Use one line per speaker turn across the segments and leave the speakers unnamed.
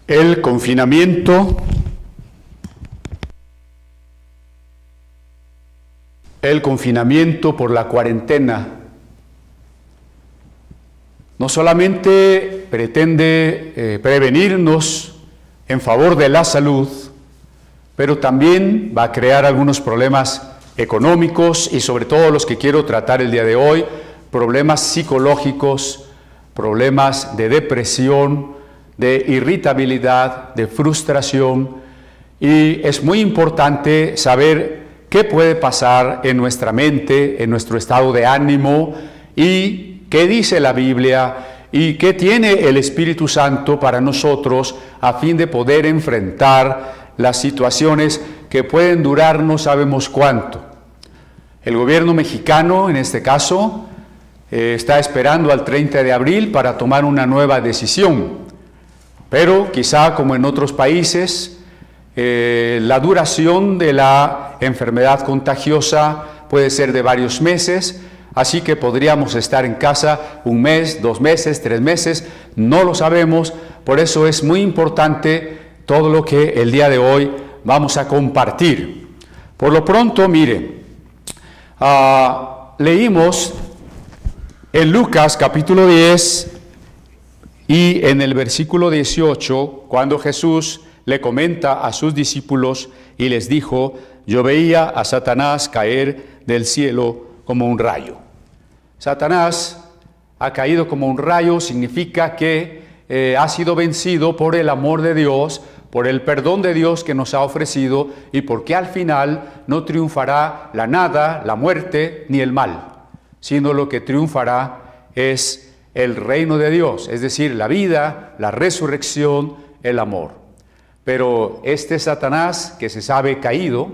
El confinamiento por la cuarentena no solamente pretende prevenirnos en favor de la salud, pero también va a crear algunos problemas económicos y sobre todo los que quiero tratar el día de hoy, problemas psicológicos, problemas de depresión, de irritabilidad, de frustración, y es muy importante saber qué puede pasar en nuestra mente, en nuestro estado de ánimo, y qué dice la Biblia y qué tiene el Espíritu Santo para nosotros a fin de poder enfrentar las situaciones que pueden durar no sabemos cuánto. El gobierno mexicano, en este caso, está esperando al 30 de abril para tomar una nueva decisión. Pero quizá como en otros países, la duración de la enfermedad contagiosa puede ser de varios meses, así que podríamos estar en casa 1 mes, 2 meses, 3 meses, no lo sabemos. Por eso es muy importante todo lo que el día de hoy vamos a compartir. Por lo pronto, mire, leímos en Lucas capítulo 10, y en el versículo 18, cuando Jesús le comenta a sus discípulos y les dijo: yo veía a Satanás caer del cielo como un rayo. Satanás ha caído como un rayo, significa que ha sido vencido por el amor de Dios, por el perdón de Dios que nos ha ofrecido, y porque al final no triunfará la nada, la muerte, ni el mal, sino lo que triunfará es el reino de Dios, es decir, la vida, la resurrección, el amor. Pero este Satanás, que se sabe caído,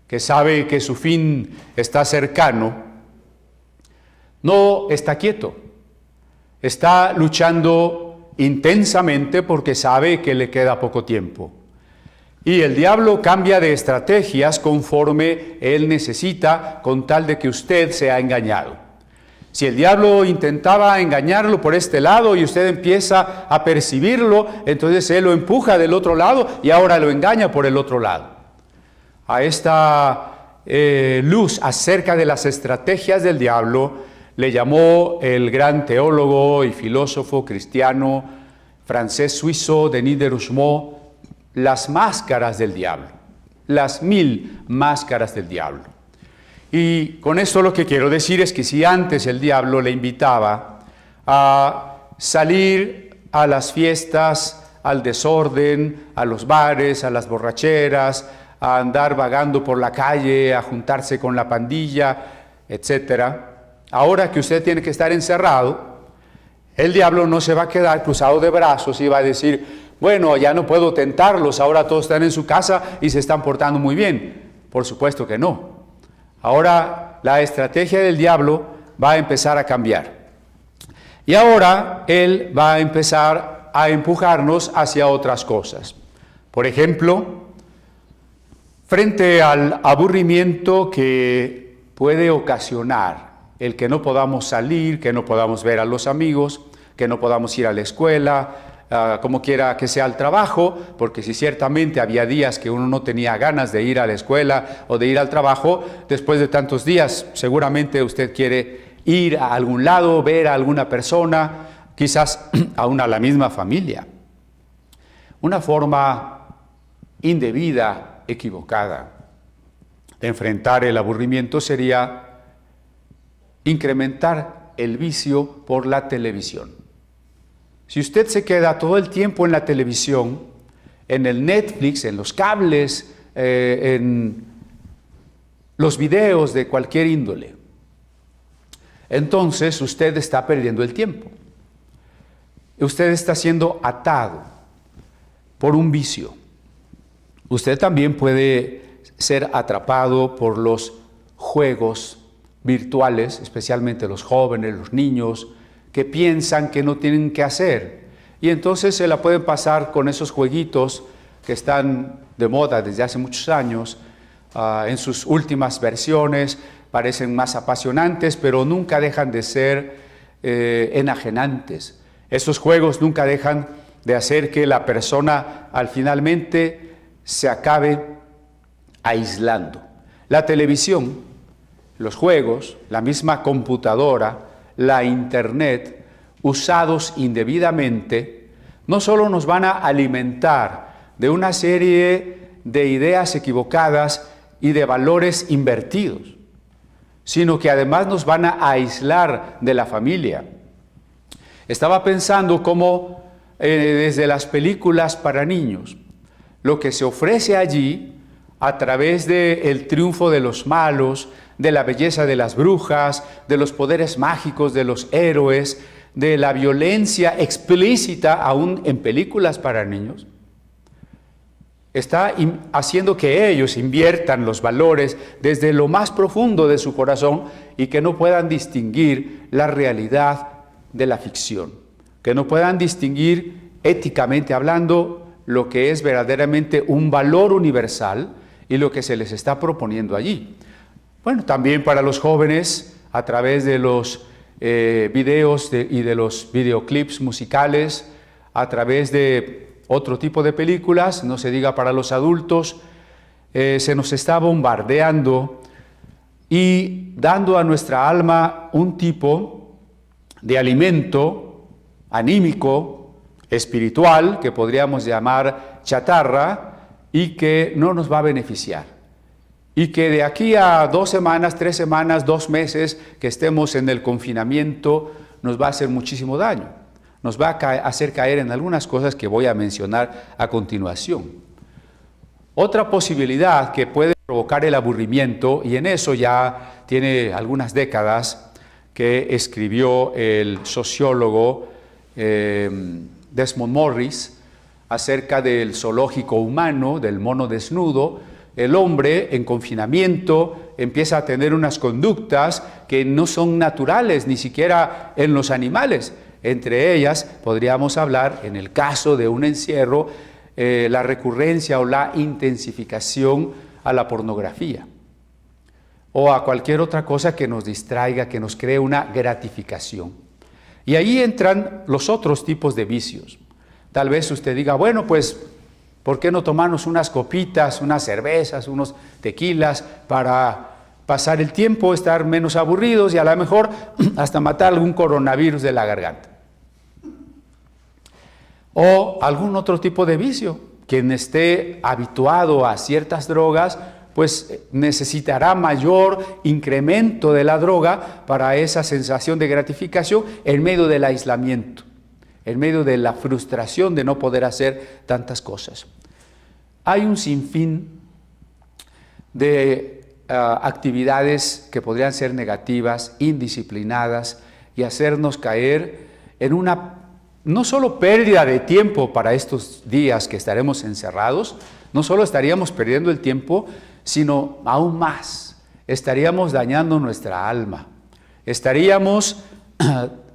que sabe que su fin está cercano, no está quieto, está luchando intensamente porque sabe que le queda poco tiempo. Y el diablo cambia de estrategias conforme él necesita, con tal de que usted sea engañado. Si el diablo intentaba engañarlo por este lado y usted empieza a percibirlo, entonces él lo empuja del otro lado y ahora lo engaña por el otro lado. A esta luz acerca de las estrategias del diablo le llamó el gran teólogo y filósofo cristiano francés suizo Denis Diderot las máscaras del diablo, las 1000 máscaras del diablo. Y con esto lo que quiero decir es que si antes el diablo le invitaba a salir a las fiestas, al desorden, a los bares, a las borracheras, a andar vagando por la calle, a juntarse con la pandilla, etc., ahora que usted tiene que estar encerrado, el diablo no se va a quedar cruzado de brazos y va a decir: bueno, ya no puedo tentarlos, ahora todos están en su casa y se están portando muy bien. Por supuesto que no. Ahora la estrategia del diablo va a empezar a cambiar. Y ahora él va a empezar a empujarnos hacia otras cosas. Por ejemplo, frente al aburrimiento que puede ocasionar el que no podamos salir, que no podamos ver a los amigos, que no podamos ir a la escuela, como quiera que sea al trabajo, porque si ciertamente había días que uno no tenía ganas de ir a la escuela o de ir al trabajo, después de tantos días seguramente usted quiere ir a algún lado, ver a alguna persona, quizás aún a la misma familia. Una forma indebida, equivocada de enfrentar el aburrimiento sería incrementar el vicio por la televisión. Si usted se queda todo el tiempo en la televisión, en el Netflix, en los cables, en los videos de cualquier índole, entonces usted está perdiendo el tiempo. Usted está siendo atado por un vicio. Usted también puede ser atrapado por los juegos virtuales, especialmente los jóvenes, los niños, que piensan que no tienen que hacer. Y entonces se la pueden pasar con esos jueguitos que están de moda desde hace muchos años. En sus últimas versiones parecen más apasionantes, pero nunca dejan de ser enajenantes. Estos juegos nunca dejan de hacer que la persona finalmente se acabe aislando. La televisión, los juegos, la misma computadora, la internet, usados indebidamente, no solo nos van a alimentar de una serie de ideas equivocadas y de valores invertidos, sino que además nos van a aislar de la familia. Estaba pensando cómo desde las películas para niños, lo que se ofrece allí a través del triunfo de los malos, de la belleza de las brujas, de los poderes mágicos de los héroes, de la violencia explícita aún en películas para niños, está haciendo que ellos inviertan los valores desde lo más profundo de su corazón y que no puedan distinguir la realidad de la ficción, que no puedan distinguir éticamente hablando lo que es verdaderamente un valor universal y lo que se les está proponiendo allí. Bueno, también para los jóvenes, a través de los videos y de los videoclips musicales, a través de otro tipo de películas, no se diga para los adultos, se nos está bombardeando y dando a nuestra alma un tipo de alimento anímico, espiritual, que podríamos llamar chatarra, y que no nos va a beneficiar. Y que de aquí a 2 semanas, 3 semanas, 2 meses que estemos en el confinamiento, nos va a hacer muchísimo daño. Nos va a hacer caer en algunas cosas que voy a mencionar a continuación. Otra posibilidad que puede provocar el aburrimiento, y en eso ya tiene algunas décadas que escribió el sociólogo Desmond Morris, acerca del zoológico humano, del mono desnudo. El hombre en confinamiento empieza a tener unas conductas que no son naturales, ni siquiera en los animales. Entre ellas podríamos hablar, en el caso de un encierro, la recurrencia o la intensificación a la pornografía o a cualquier otra cosa que nos distraiga, que nos cree una gratificación. Y ahí entran los otros tipos de vicios. Tal vez usted diga, bueno, pues, ¿por qué no tomarnos unas copitas, unas cervezas, unos tequilas para pasar el tiempo, estar menos aburridos y a lo mejor hasta matar algún coronavirus de la garganta? O algún otro tipo de vicio. Quien esté habituado a ciertas drogas, pues necesitará mayor incremento de la droga para esa sensación de gratificación en medio del aislamiento, en medio de la frustración de no poder hacer tantas cosas. Hay un sinfín de actividades que podrían ser negativas, indisciplinadas y hacernos caer en una no solo pérdida de tiempo para estos días que estaremos encerrados, no solo estaríamos perdiendo el tiempo, sino aún más, estaríamos dañando nuestra alma, estaríamos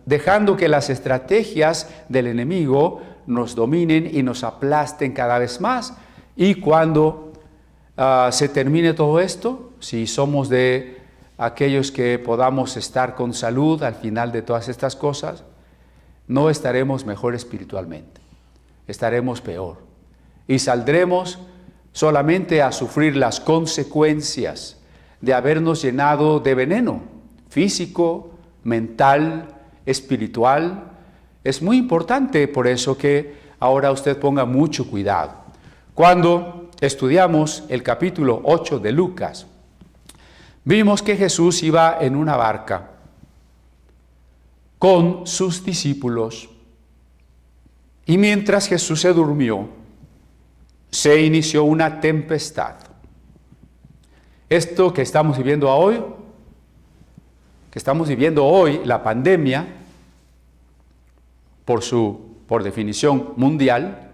dejando que las estrategias del enemigo nos dominen y nos aplasten cada vez más. Y cuando se termine todo esto, si somos de aquellos que podamos estar con salud al final de todas estas cosas, no estaremos mejor espiritualmente, estaremos peor. Y saldremos solamente a sufrir las consecuencias de habernos llenado de veneno físico, mental, espiritual. Es muy importante por eso que ahora usted ponga mucho cuidado. Cuando estudiamos el capítulo 8 de Lucas, vimos que Jesús iba en una barca con sus discípulos y mientras Jesús se durmió, se inició una tempestad. Esto que estamos viviendo hoy, la pandemia, por definición mundial,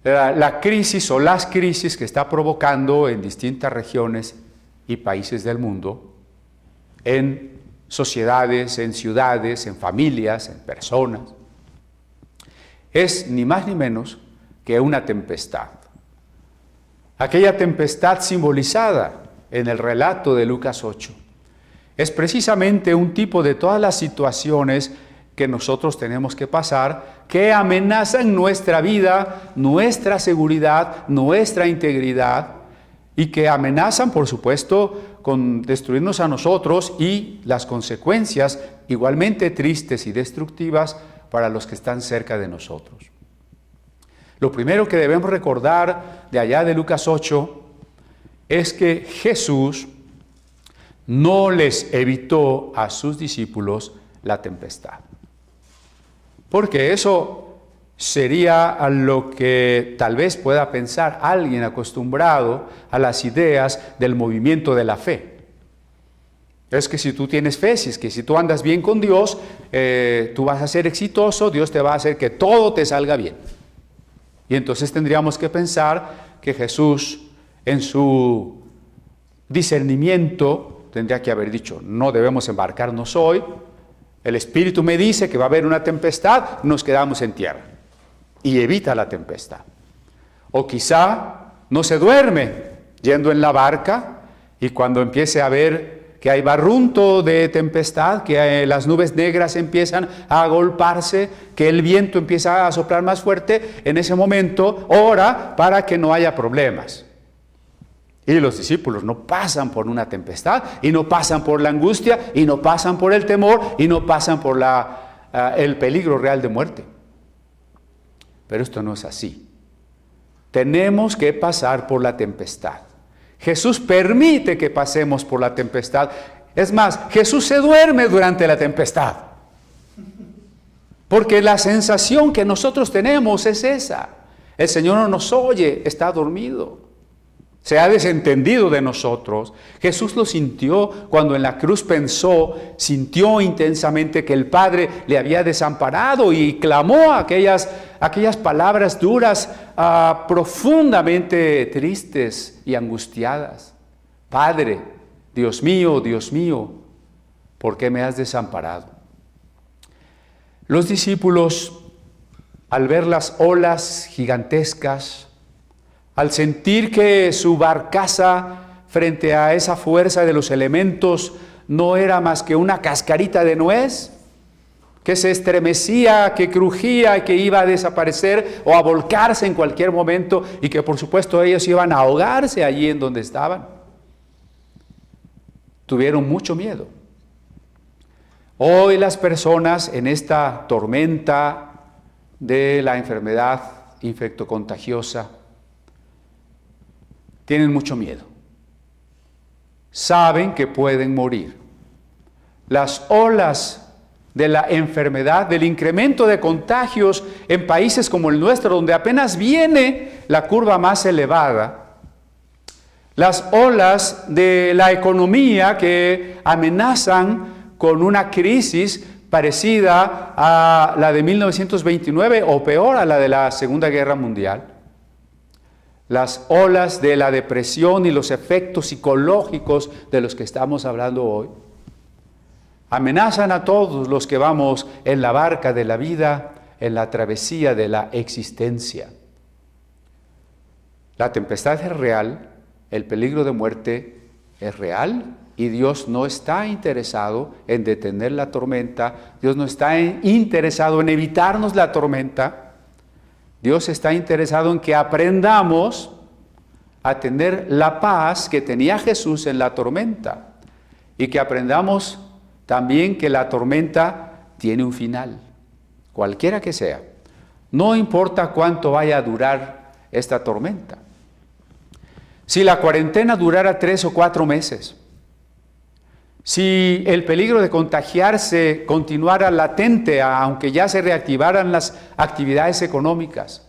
la crisis o las crisis que está provocando en distintas regiones y países del mundo, en sociedades, en ciudades, en familias, en personas, es ni más ni menos que una tempestad. Aquella tempestad simbolizada en el relato de Lucas 8 es precisamente un tipo de todas las situaciones que nosotros tenemos que pasar, que amenazan nuestra vida, nuestra seguridad, nuestra integridad, y que amenazan, por supuesto, con destruirnos a nosotros y las consecuencias igualmente tristes y destructivas para los que están cerca de nosotros. Lo primero que debemos recordar de allá de Lucas 8 es que Jesús no les evitó a sus discípulos la tempestad. Porque eso sería a lo que tal vez pueda pensar alguien acostumbrado a las ideas del movimiento de la fe. Es que si tú tienes fe, si tú andas bien con Dios, tú vas a ser exitoso, Dios te va a hacer que todo te salga bien. Y entonces tendríamos que pensar que Jesús, en su discernimiento, tendría que haber dicho, no debemos embarcarnos hoy, el Espíritu me dice que va a haber una tempestad, nos quedamos en tierra. Y evita la tempestad. O quizá no se duerme yendo en la barca y cuando empiece a ver que hay barrunto de tempestad, que las nubes negras empiezan a agolparse, que el viento empieza a soplar más fuerte, en ese momento ora para que no haya problemas. Y los discípulos no pasan por una tempestad, y no pasan por la angustia, y no pasan por el temor, y no pasan por el peligro real de muerte. Pero esto no es así. Tenemos que pasar por la tempestad. Jesús permite que pasemos por la tempestad. Es más, Jesús se duerme durante la tempestad. Porque la sensación que nosotros tenemos es esa. El Señor no nos oye, está dormido. Se ha desentendido de nosotros. Jesús lo sintió cuando en la cruz sintió intensamente que el Padre le había desamparado y clamó aquellas palabras duras, profundamente tristes y angustiadas. Padre, Dios mío, ¿por qué me has desamparado? Los discípulos, al ver las olas gigantescas, al sentir que su barcaza frente a esa fuerza de los elementos no era más que una cascarita de nuez, que se estremecía, que crujía y que iba a desaparecer o a volcarse en cualquier momento y que por supuesto ellos iban a ahogarse allí en donde estaban, tuvieron mucho miedo. Hoy las personas en esta tormenta de la enfermedad infectocontagiosa tienen mucho miedo. Saben que pueden morir. Las olas de la enfermedad, del incremento de contagios en países como el nuestro, donde apenas viene la curva más elevada, las olas de la economía que amenazan con una crisis parecida a la de 1929 o peor a la de la Segunda Guerra Mundial. Las olas de la depresión y los efectos psicológicos de los que estamos hablando hoy amenazan a todos los que vamos en la barca de la vida, en la travesía de la existencia. La tempestad es real, el peligro de muerte es real y Dios no está interesado en detener la tormenta, Dios no está interesado en evitarnos la tormenta. Dios está interesado en que aprendamos a tener la paz que tenía Jesús en la tormenta y que aprendamos también que la tormenta tiene un final, cualquiera que sea. No importa cuánto vaya a durar esta tormenta. Si la cuarentena durara 3 o 4 meses, si el peligro de contagiarse continuara latente, aunque ya se reactivaran las actividades económicas,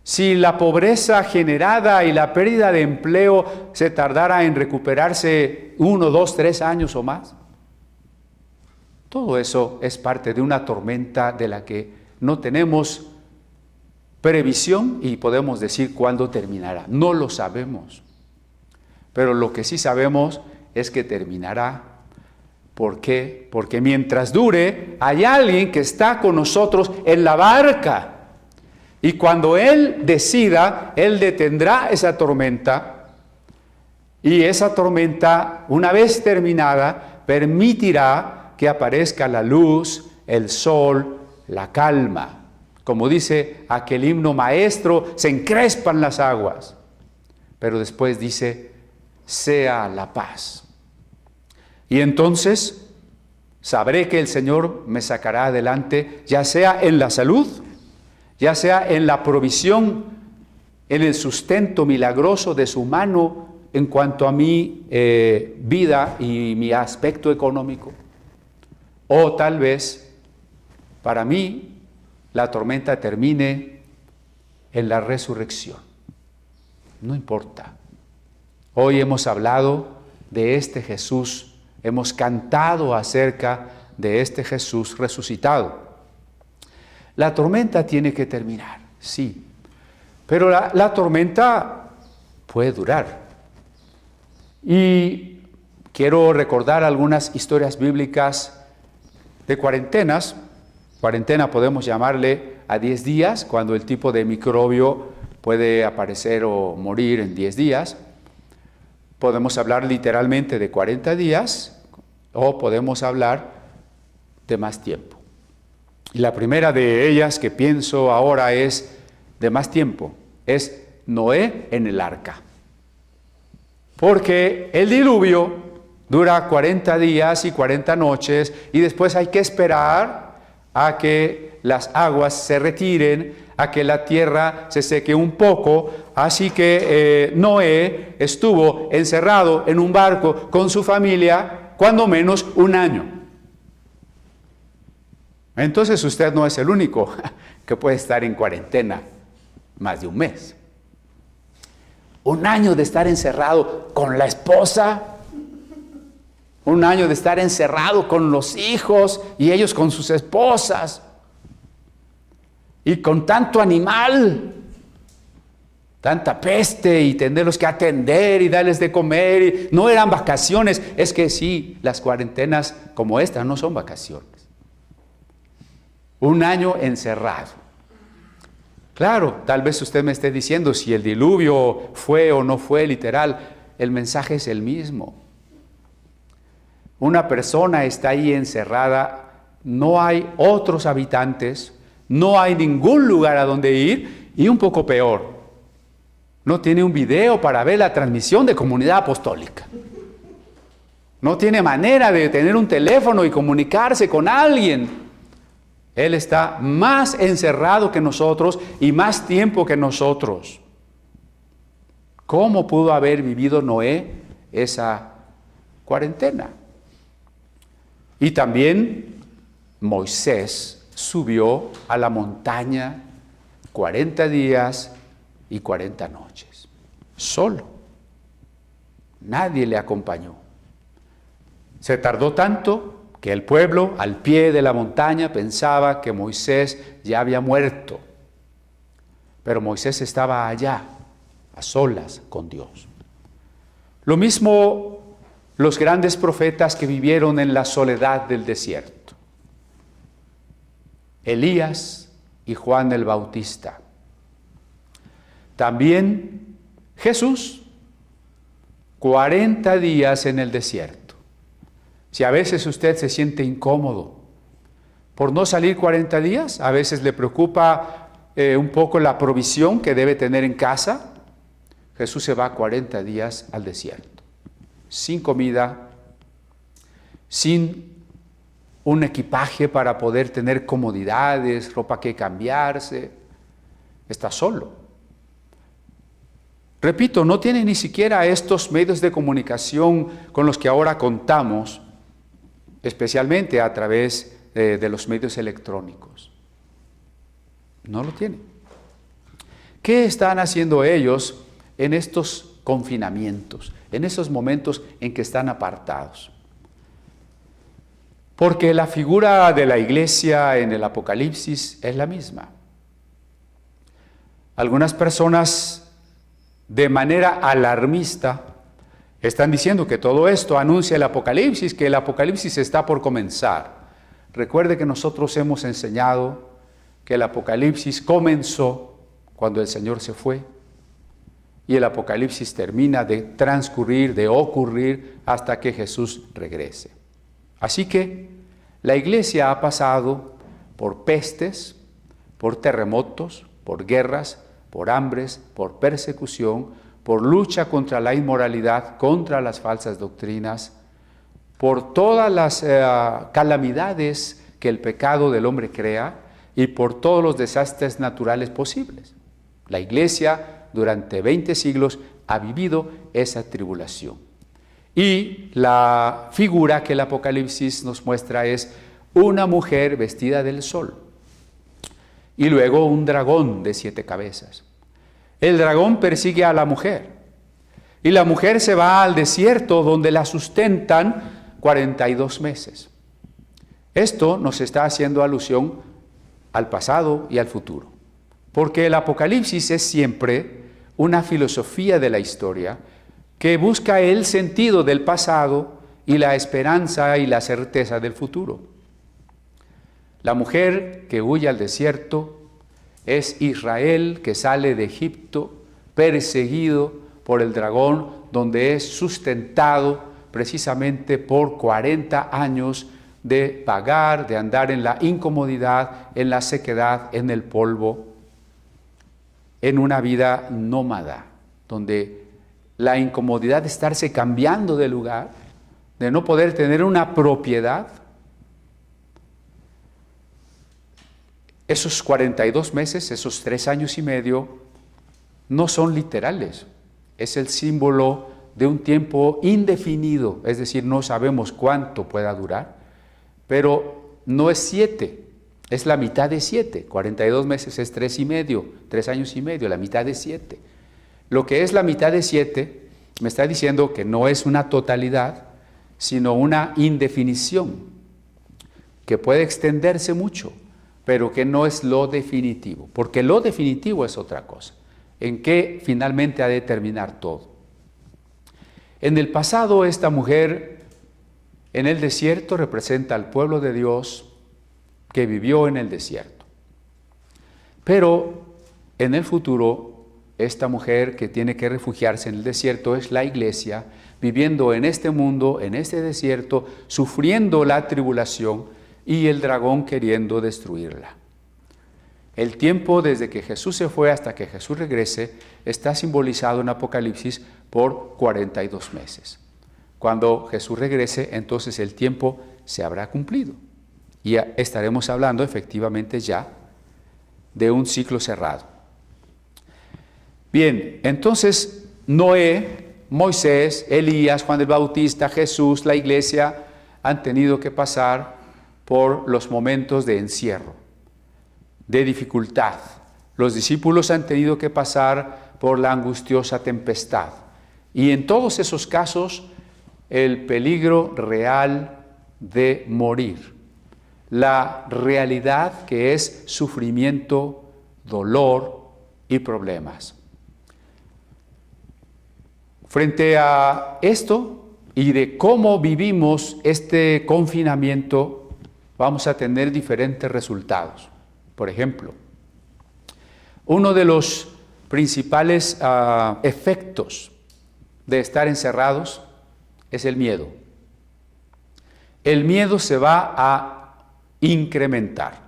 si la pobreza generada y la pérdida de empleo se tardara en recuperarse 1, 2, 3 años o más, todo eso es parte de una tormenta de la que no tenemos previsión y podemos decir cuándo terminará. No lo sabemos, pero lo que sí sabemos es que terminará. ¿Por qué? Porque mientras dure, hay alguien que está con nosotros en la barca. Y cuando Él decida, Él detendrá esa tormenta. Y esa tormenta, una vez terminada, permitirá que aparezca la luz el sol, la calma. Como dice aquel himno maestro, se encrespan las aguas. Pero después dice, sea la paz. Y entonces sabré que el Señor me sacará adelante, ya sea en la salud, ya sea en la provisión, en el sustento milagroso de su mano en cuanto a mi vida y mi aspecto económico. O tal vez, para mí, la tormenta termine en la resurrección. No importa. Hoy hemos hablado de este Jesús, hemos cantado acerca de este Jesús resucitado. La tormenta tiene que terminar, sí, pero la tormenta puede durar. Y quiero recordar algunas historias bíblicas de cuarentenas. Cuarentena podemos llamarle a 10 días, cuando el tipo de microbio puede aparecer o morir en 10 días. Podemos hablar literalmente de 40 días o podemos hablar de más tiempo. Y la primera de ellas que pienso ahora es de más tiempo, es Noé en el arca. Porque el diluvio dura 40 días y 40 noches y después hay que esperar a que las aguas se retiren, a que la tierra se seque un poco. Así que Noé estuvo encerrado en un barco con su familia cuando menos un año. Entonces usted no es el único que puede estar en cuarentena más de un mes. Un año de estar encerrado con la esposa, un año de estar encerrado con los hijos y ellos con sus esposas, y con tanto animal, tanta peste, y tenerlos que atender y darles de comer. Y no eran vacaciones. Es que sí, las cuarentenas como esta no son vacaciones. Un año encerrado. Claro, tal vez usted me esté diciendo si el diluvio fue o no fue literal. El mensaje es el mismo. Una persona está ahí encerrada, no hay otros habitantes, no hay ningún lugar a donde ir, y un poco peor, no tiene un video para ver la transmisión de Comunidad Apostólica. No tiene manera de tener un teléfono y comunicarse con alguien. Él está más encerrado que nosotros y más tiempo que nosotros. ¿Cómo pudo haber vivido Noé esa cuarentena? Y también Moisés subió a la montaña 40 días y 40 noches, solo. Nadie le acompañó. Se tardó tanto que el pueblo al pie de la montaña pensaba que Moisés ya había muerto. Pero Moisés estaba allá, a solas con Dios. Lo mismo los grandes profetas que vivieron en la soledad del desierto. Elías y Juan el Bautista. También Jesús, 40 días en el desierto. Si a veces usted se siente incómodo por no salir 40 días, a veces le preocupa un poco la provisión que debe tener en casa, Jesús se va 40 días al desierto, sin comida, sin un equipaje para poder tener comodidades, ropa que cambiarse, está solo. Repito, no tiene ni siquiera estos medios de comunicación con los que ahora contamos, especialmente a través de los medios electrónicos. No lo tienen. ¿Qué están haciendo ellos en estos confinamientos, en esos momentos en que están apartados? Porque la figura de la iglesia en el Apocalipsis es la misma. Algunas personas de manera alarmista están diciendo que todo esto anuncia el Apocalipsis, que el Apocalipsis está por comenzar. Recuerde que nosotros hemos enseñado que el Apocalipsis comenzó cuando el Señor se fue y el Apocalipsis termina de transcurrir, de ocurrir hasta que Jesús regrese. Así que La iglesia ha pasado por pestes, por terremotos, por guerras, por hambres, por persecución, por lucha contra la inmoralidad, contra las falsas doctrinas, por todas las calamidades que el pecado del hombre crea y por todos los desastres naturales posibles. La iglesia durante 20 siglos ha vivido esa tribulación. Y la figura que el Apocalipsis nos muestra es una mujer vestida del sol y luego un dragón de 7 cabezas. El dragón persigue a la mujer y la mujer se va al desierto donde la sustentan 42 meses. Esto nos está haciendo alusión al pasado y al futuro, porque el Apocalipsis es siempre una filosofía de la historia que busca el sentido del pasado y la esperanza y la certeza del futuro. La mujer que huye al desierto es Israel que sale de Egipto perseguido por el dragón, donde es sustentado precisamente por 40 años de vagar, de andar en la incomodidad, en la sequedad, en el polvo, en una vida nómada, donde la incomodidad de estarse cambiando de lugar, de no poder tener una propiedad. Esos 42 meses, esos 3 años y medio, no son literales. Es el símbolo de un tiempo indefinido, es decir, no sabemos cuánto pueda durar, pero no es 7, es la mitad de 7. 42 meses es 3 y medio, 3 años y medio, la mitad de 7. Lo que es la mitad de 7 me está diciendo que no es una totalidad, sino una indefinición, que puede extenderse mucho, pero que no es lo definitivo, porque lo definitivo es otra cosa, en qué finalmente ha de terminar todo. En el pasado, esta mujer en el desierto representa al pueblo de Dios que vivió en el desierto. Pero en el futuro, esta mujer que tiene que refugiarse en el desierto es la iglesia, viviendo en este mundo, en este desierto, sufriendo la tribulación y el dragón queriendo destruirla. El tiempo desde que Jesús se fue hasta que Jesús regrese está simbolizado en Apocalipsis por 42 meses. Cuando Jesús regrese, entonces el tiempo se habrá cumplido y estaremos hablando efectivamente ya de un ciclo cerrado. Bien, entonces Noé, Moisés, Elías, Juan el Bautista, Jesús, la iglesia han tenido que pasar por los momentos de encierro, de dificultad. Los discípulos han tenido que pasar por la angustiosa tempestad. Y en todos esos casos, el peligro real de morir. La realidad que es sufrimiento, dolor y problemas. Frente a esto y de cómo vivimos este confinamiento, vamos a tener diferentes resultados. Por ejemplo, uno de los principales efectos de estar encerrados es el miedo. El miedo se va a incrementar.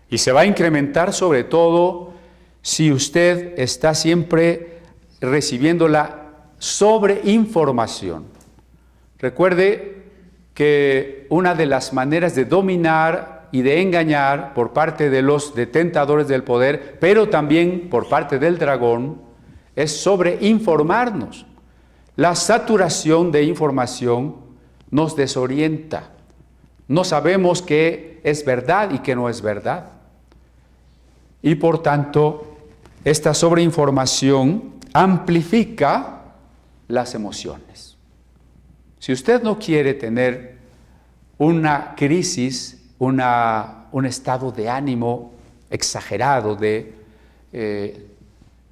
Y se va a incrementar sobre todo si usted está siempre recibiendo la sobreinformación. Recuerde que una de las maneras de dominar y de engañar por parte de los detentadores del poder, pero también por parte del dragón, es sobreinformarnos. La saturación de información nos desorienta. No sabemos qué es verdad y qué no es verdad. Y por tanto, esta sobreinformación amplifica las emociones. Si usted no quiere tener una crisis, un estado de ánimo exagerado de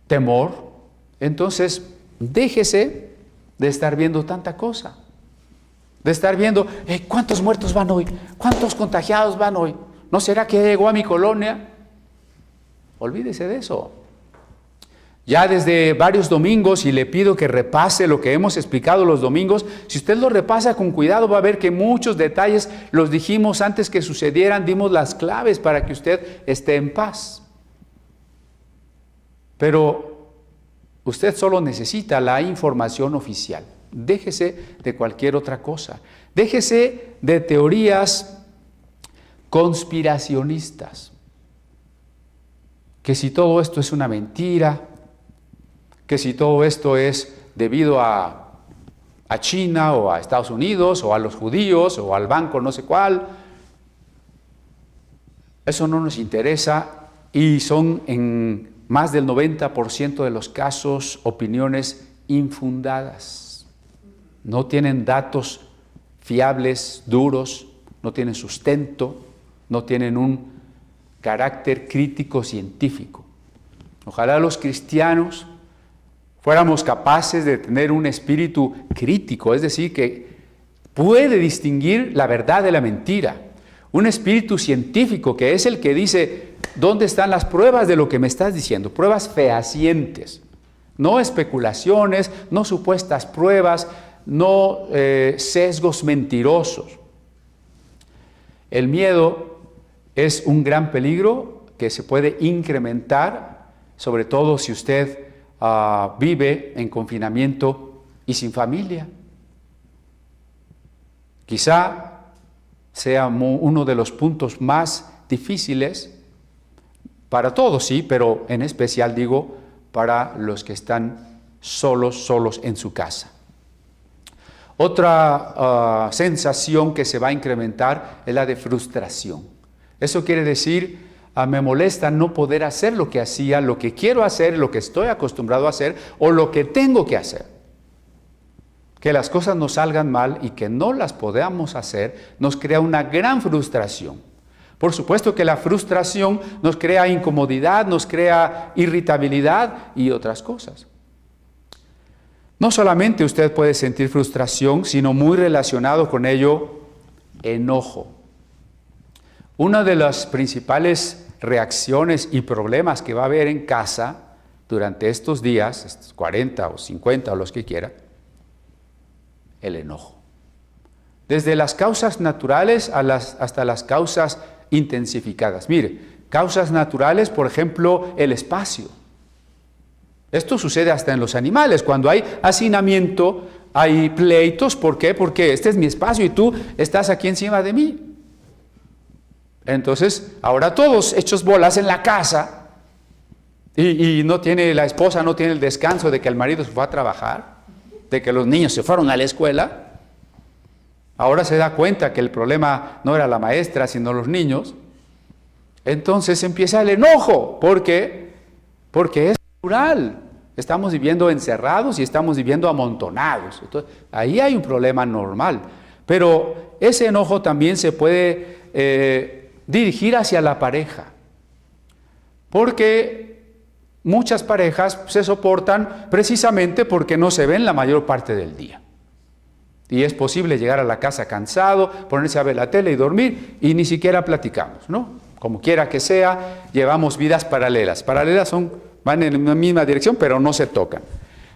temor, entonces déjese de estar viendo tanta cosa, de estar viendo ¿cuántos muertos van hoy? ¿Cuántos contagiados van hoy? ¿No será que llegó a mi colonia? Olvídese de eso. ya desde varios domingos, y le pido que repase lo que hemos explicado los domingos. Si usted lo repasa con cuidado, va a ver que muchos detalles los dijimos antes que sucedieran, dimos las claves para que usted esté en paz. Pero usted solo necesita la información oficial. Déjese de cualquier otra cosa. Déjese de teorías conspiracionistas. Que si todo esto es una mentira, que si todo esto es debido a China o a Estados Unidos o a los judíos o al banco no sé cuál, eso no nos interesa, y son en más del 90% de los casos opiniones infundadas. No tienen datos fiables, duros, no tienen sustento, no tienen un carácter crítico científico. Ojalá los cristianos fuéramos capaces de tener un espíritu crítico, es decir, que puede distinguir la verdad de la mentira. Un espíritu científico que es el que dice, ¿dónde están las pruebas de lo que me estás diciendo? Pruebas fehacientes, no especulaciones, no supuestas pruebas, no sesgos mentirosos. El miedo es un gran peligro que se puede incrementar, sobre todo si usted vive en confinamiento y sin familia. Quizá sea uno de los puntos más difíciles para todos, sí, pero en especial digo para los que están solos en su casa. Otra sensación que se va a incrementar es la de frustración. Eso quiere decir, me molesta no poder hacer lo que hacía, lo que quiero hacer, lo que estoy acostumbrado a hacer o lo que tengo que hacer. Que las cosas nos salgan mal y que no las podamos hacer nos crea una gran frustración. Por supuesto que la frustración nos crea incomodidad, nos crea irritabilidad y otras cosas. No solamente usted puede sentir frustración, sino muy relacionado con ello, enojo. Una de las principales reacciones y problemas que va a haber en casa durante estos días, estos 40 o 50 o los que quiera, el enojo. Desde las causas naturales hasta las causas intensificadas. Mire, causas naturales, por ejemplo, el espacio. Esto sucede hasta en los animales. Cuando hay hacinamiento, hay pleitos. ¿Por qué? Porque este es mi espacio y tú estás aquí encima de mí. Entonces, ahora todos hechos bolas en la casa y la esposa no tiene el descanso de que el marido se fue a trabajar, de que los niños se fueron a la escuela. Ahora se da cuenta que el problema no era la maestra, sino los niños. Entonces empieza el enojo. ¿Por qué? Porque es natural. Estamos viviendo encerrados y estamos viviendo amontonados. Entonces, ahí hay un problema normal. Pero ese enojo también se puede dirigir hacia la pareja. Porque muchas parejas se soportan precisamente porque no se ven la mayor parte del día. Y es posible llegar a la casa cansado, ponerse a ver la tele y dormir, y ni siquiera platicamos, ¿no? Como quiera que sea, llevamos vidas paralelas. Paralelas van en la misma dirección, pero no se tocan.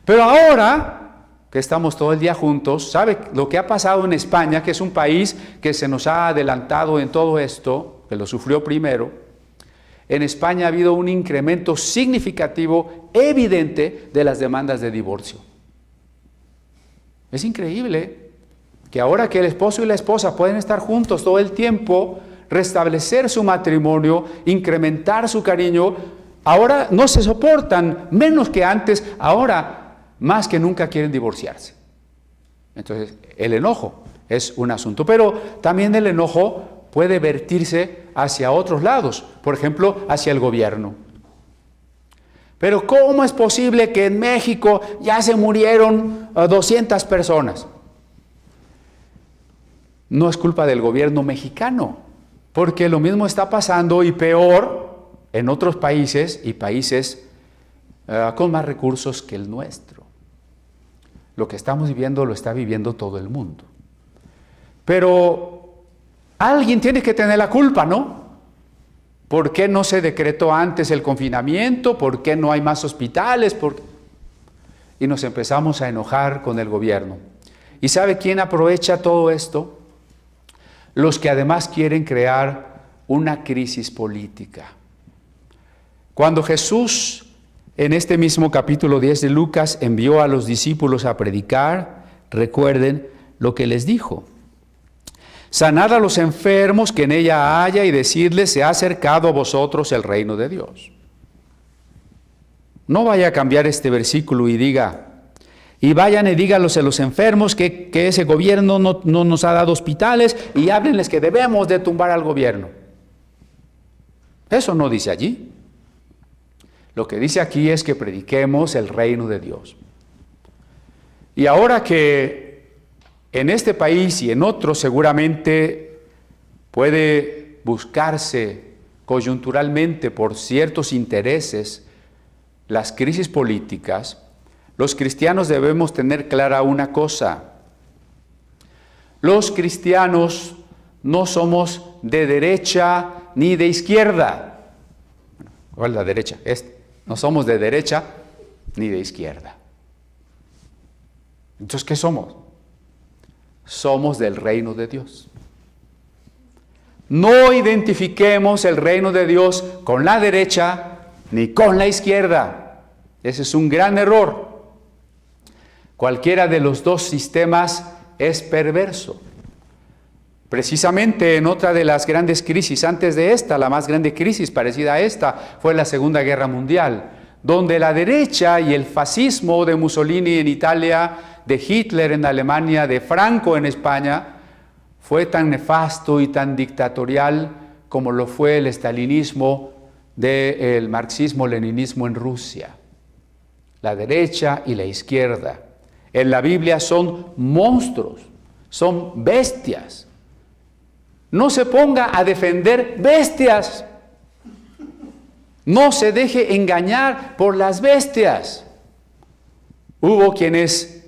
Pero ahora que estamos todo el día juntos, ¿sabe lo que ha pasado en España, que es un país que se nos ha adelantado en todo esto, que lo sufrió primero? En España ha habido un incremento significativo, evidente, de las demandas de divorcio. Es increíble que ahora que el esposo y la esposa pueden estar juntos todo el tiempo, restablecer su matrimonio, incrementar su cariño, ahora no se soportan menos que antes, ahora más que nunca quieren divorciarse. Entonces, el enojo es un asunto, pero también el enojo puede vertirse hacia otros lados, por ejemplo, hacia el gobierno. Pero ¿cómo es posible que en México ya se murieron 200 personas? No es culpa del gobierno mexicano, porque lo mismo está pasando y peor en otros países y países con más recursos que el nuestro. Lo que estamos viviendo lo está viviendo todo el mundo. Pero alguien tiene que tener la culpa, ¿no? ¿Por qué no se decretó antes el confinamiento? ¿Por qué no hay más hospitales? Y nos empezamos a enojar con el gobierno. ¿Y sabe quién aprovecha todo esto? Los que además quieren crear una crisis política. Cuando Jesús, en este mismo capítulo 10 de Lucas, envió a los discípulos a predicar, recuerden lo que les dijo. Sanad a los enfermos que en ella haya y decidles, se ha acercado a vosotros el reino de Dios. No vaya a cambiar este versículo y diga, y vayan y díganlos a los enfermos que ese gobierno no nos ha dado hospitales y háblenles que debemos de tumbar al gobierno. Eso no dice allí. Lo que dice aquí es que prediquemos el reino de Dios. Y ahora que en este país y en otros seguramente puede buscarse coyunturalmente por ciertos intereses las crisis políticas, los cristianos debemos tener clara una cosa. Los cristianos no somos de derecha ni de izquierda. ¿Cuál es la derecha? No somos de derecha ni de izquierda. Entonces, ¿qué somos? Somos del reino de Dios. No identifiquemos el reino de Dios con la derecha ni con la izquierda. Ese es un gran error. Cualquiera de los dos sistemas es perverso. Precisamente en otra de las grandes crisis, antes de esta, la más grande crisis parecida a esta, fue la Segunda Guerra Mundial, donde la derecha y el fascismo de Mussolini en Italia, de Hitler en Alemania, de Franco en España, fue tan nefasto y tan dictatorial como lo fue el estalinismo del marxismo-leninismo en Rusia. La derecha y la izquierda en la Biblia son monstruos, son bestias. No se ponga a defender bestias. No se deje engañar por las bestias. Hubo quienes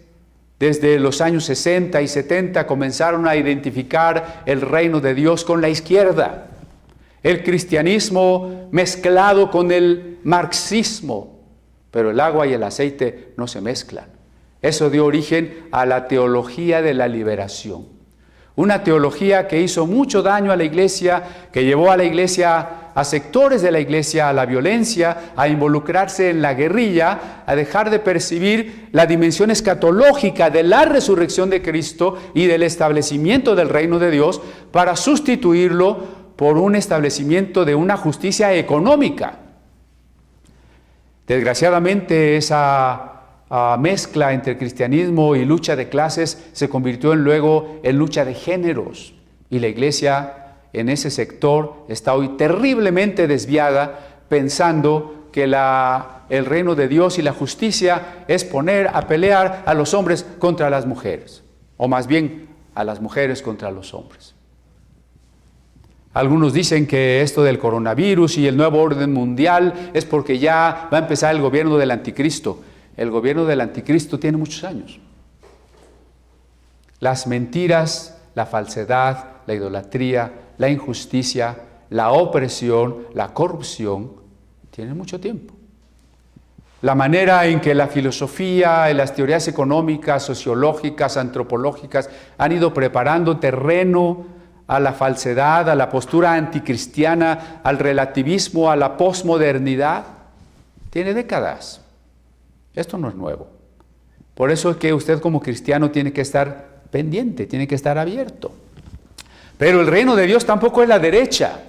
desde los años 60 y 70 comenzaron a identificar el reino de Dios con la izquierda, el cristianismo mezclado con el marxismo, pero el agua y el aceite no se mezclan. Eso dio origen a la teología de la liberación. Una teología que hizo mucho daño a la iglesia, que llevó a la iglesia, a sectores de la iglesia, a la violencia, a involucrarse en la guerrilla, a dejar de percibir la dimensión escatológica de la resurrección de Cristo y del establecimiento del reino de Dios, para sustituirlo por un establecimiento de una justicia económica. Desgraciadamente, esa mezcla entre cristianismo y lucha de clases se convirtió luego en lucha de géneros, y la iglesia en ese sector está hoy terriblemente desviada, pensando que el reino de Dios y la justicia es poner a pelear a los hombres contra las mujeres, o más bien a las mujeres contra los hombres. Algunos dicen que esto del coronavirus y el nuevo orden mundial es porque ya va a empezar el gobierno del anticristo. El gobierno del anticristo tiene muchos años. Las mentiras, la falsedad, la idolatría, la injusticia, la opresión, la corrupción, tienen mucho tiempo. La manera en que la filosofía y las teorías económicas, sociológicas, antropológicas han ido preparando terreno a la falsedad, a la postura anticristiana, al relativismo, a la posmodernidad, tiene décadas. Esto no es nuevo. Por eso es que usted como cristiano tiene que estar pendiente, tiene que estar abierto. Pero el reino de Dios tampoco es la derecha.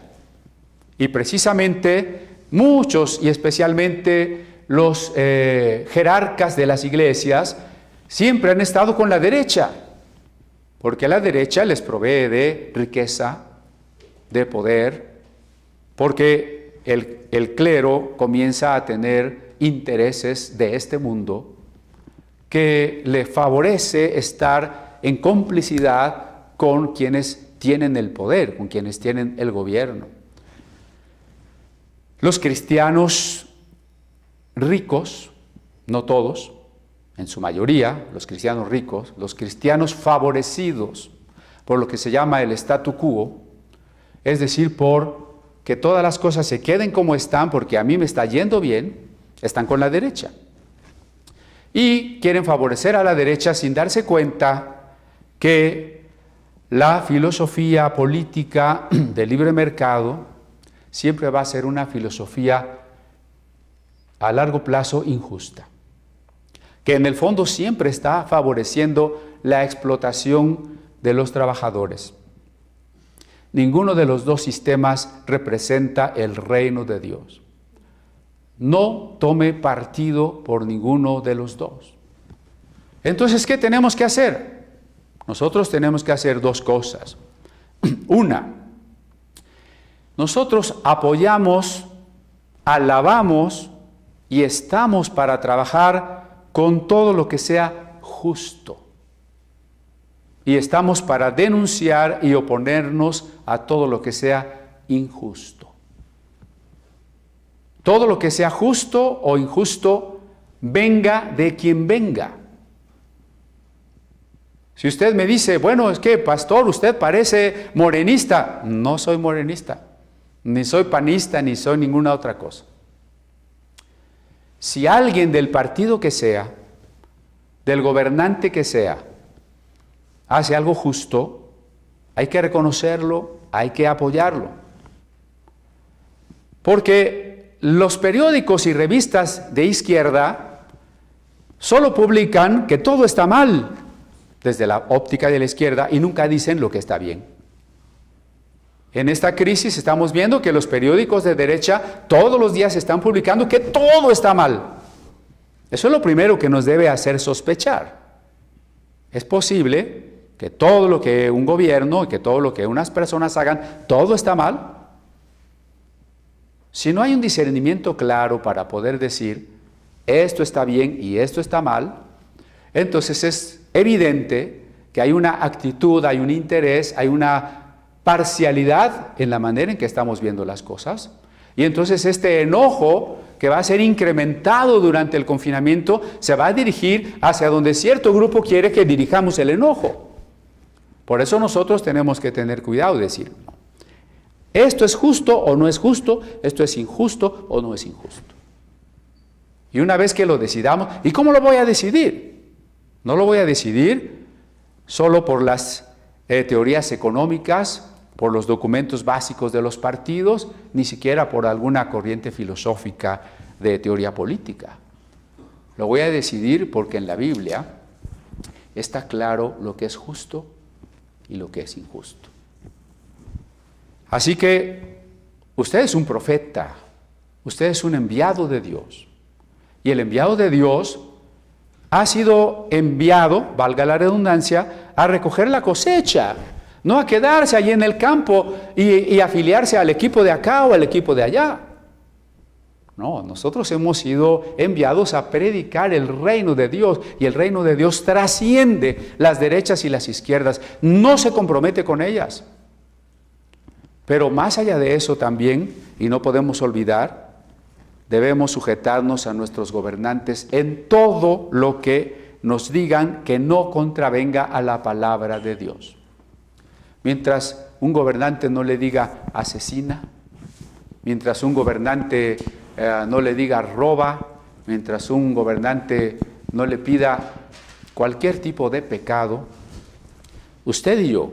Y precisamente muchos, y especialmente los jerarcas de las iglesias, siempre han estado con la derecha. Porque la derecha les provee de riqueza, de poder, porque el clero comienza a tener intereses de este mundo que le favorece estar en complicidad con quienes tienen el poder, con quienes tienen el gobierno. Los cristianos ricos, no todos, en su mayoría, los cristianos ricos, los cristianos favorecidos por lo que se llama el statu quo, es decir, por que todas las cosas se queden como están porque a mí me está yendo bien, están con la derecha. Y quieren favorecer a la derecha sin darse cuenta que la filosofía política del libre mercado siempre va a ser una filosofía a largo plazo injusta, que en el fondo siempre está favoreciendo la explotación de los trabajadores. Ninguno de los dos sistemas representa el reino de Dios. No tome partido por ninguno de los dos. Entonces, ¿qué tenemos que hacer? Nosotros tenemos que hacer dos cosas. Una, nosotros apoyamos, alabamos y estamos para trabajar con todo lo que sea justo. Y estamos para denunciar y oponernos a todo lo que sea injusto. Todo lo que sea justo o injusto, venga de quien venga. Si usted me dice, bueno, es que pastor, usted parece morenista. No soy morenista, ni soy panista, ni soy ninguna otra cosa. Si alguien del partido que sea, del gobernante que sea, hace algo justo, hay que reconocerlo, hay que apoyarlo. Porque los periódicos y revistas de izquierda solo publican que todo está mal desde la óptica de la izquierda y nunca dicen lo que está bien. En esta crisis estamos viendo que los periódicos de derecha todos los días están publicando que todo está mal. Eso es lo primero que nos debe hacer sospechar. Es posible que todo lo que un gobierno y que todo lo que unas personas hagan, todo está mal. Si no hay un discernimiento claro para poder decir esto está bien y esto está mal, entonces es evidente que hay una actitud, hay un interés, hay una parcialidad en la manera en que estamos viendo las cosas. Y entonces este enojo que va a ser incrementado durante el confinamiento se va a dirigir hacia donde cierto grupo quiere que dirijamos el enojo. Por eso nosotros tenemos que tener cuidado y decir, esto es justo o no es justo, esto es injusto o no es injusto. Y una vez que lo decidamos, ¿y cómo lo voy a decidir? No lo voy a decidir solo por las teorías económicas, por los documentos básicos de los partidos, ni siquiera por alguna corriente filosófica de teoría política. Lo voy a decidir porque en la Biblia está claro lo que es justo y lo que es injusto. Así que usted es un profeta, usted es un enviado de Dios. Y el enviado de Dios ha sido enviado, valga la redundancia, a recoger la cosecha, no a quedarse allí en el campo y afiliarse al equipo de acá o al equipo de allá. No, nosotros hemos sido enviados a predicar el reino de Dios, y el reino de Dios trasciende las derechas y las izquierdas, no se compromete con ellas. Pero más allá de eso también, y no podemos olvidar, debemos sujetarnos a nuestros gobernantes en todo lo que nos digan que no contravenga a la palabra de Dios. Mientras un gobernante no le diga asesina, mientras un gobernante no le diga roba, mientras un gobernante no le pida cualquier tipo de pecado, usted y yo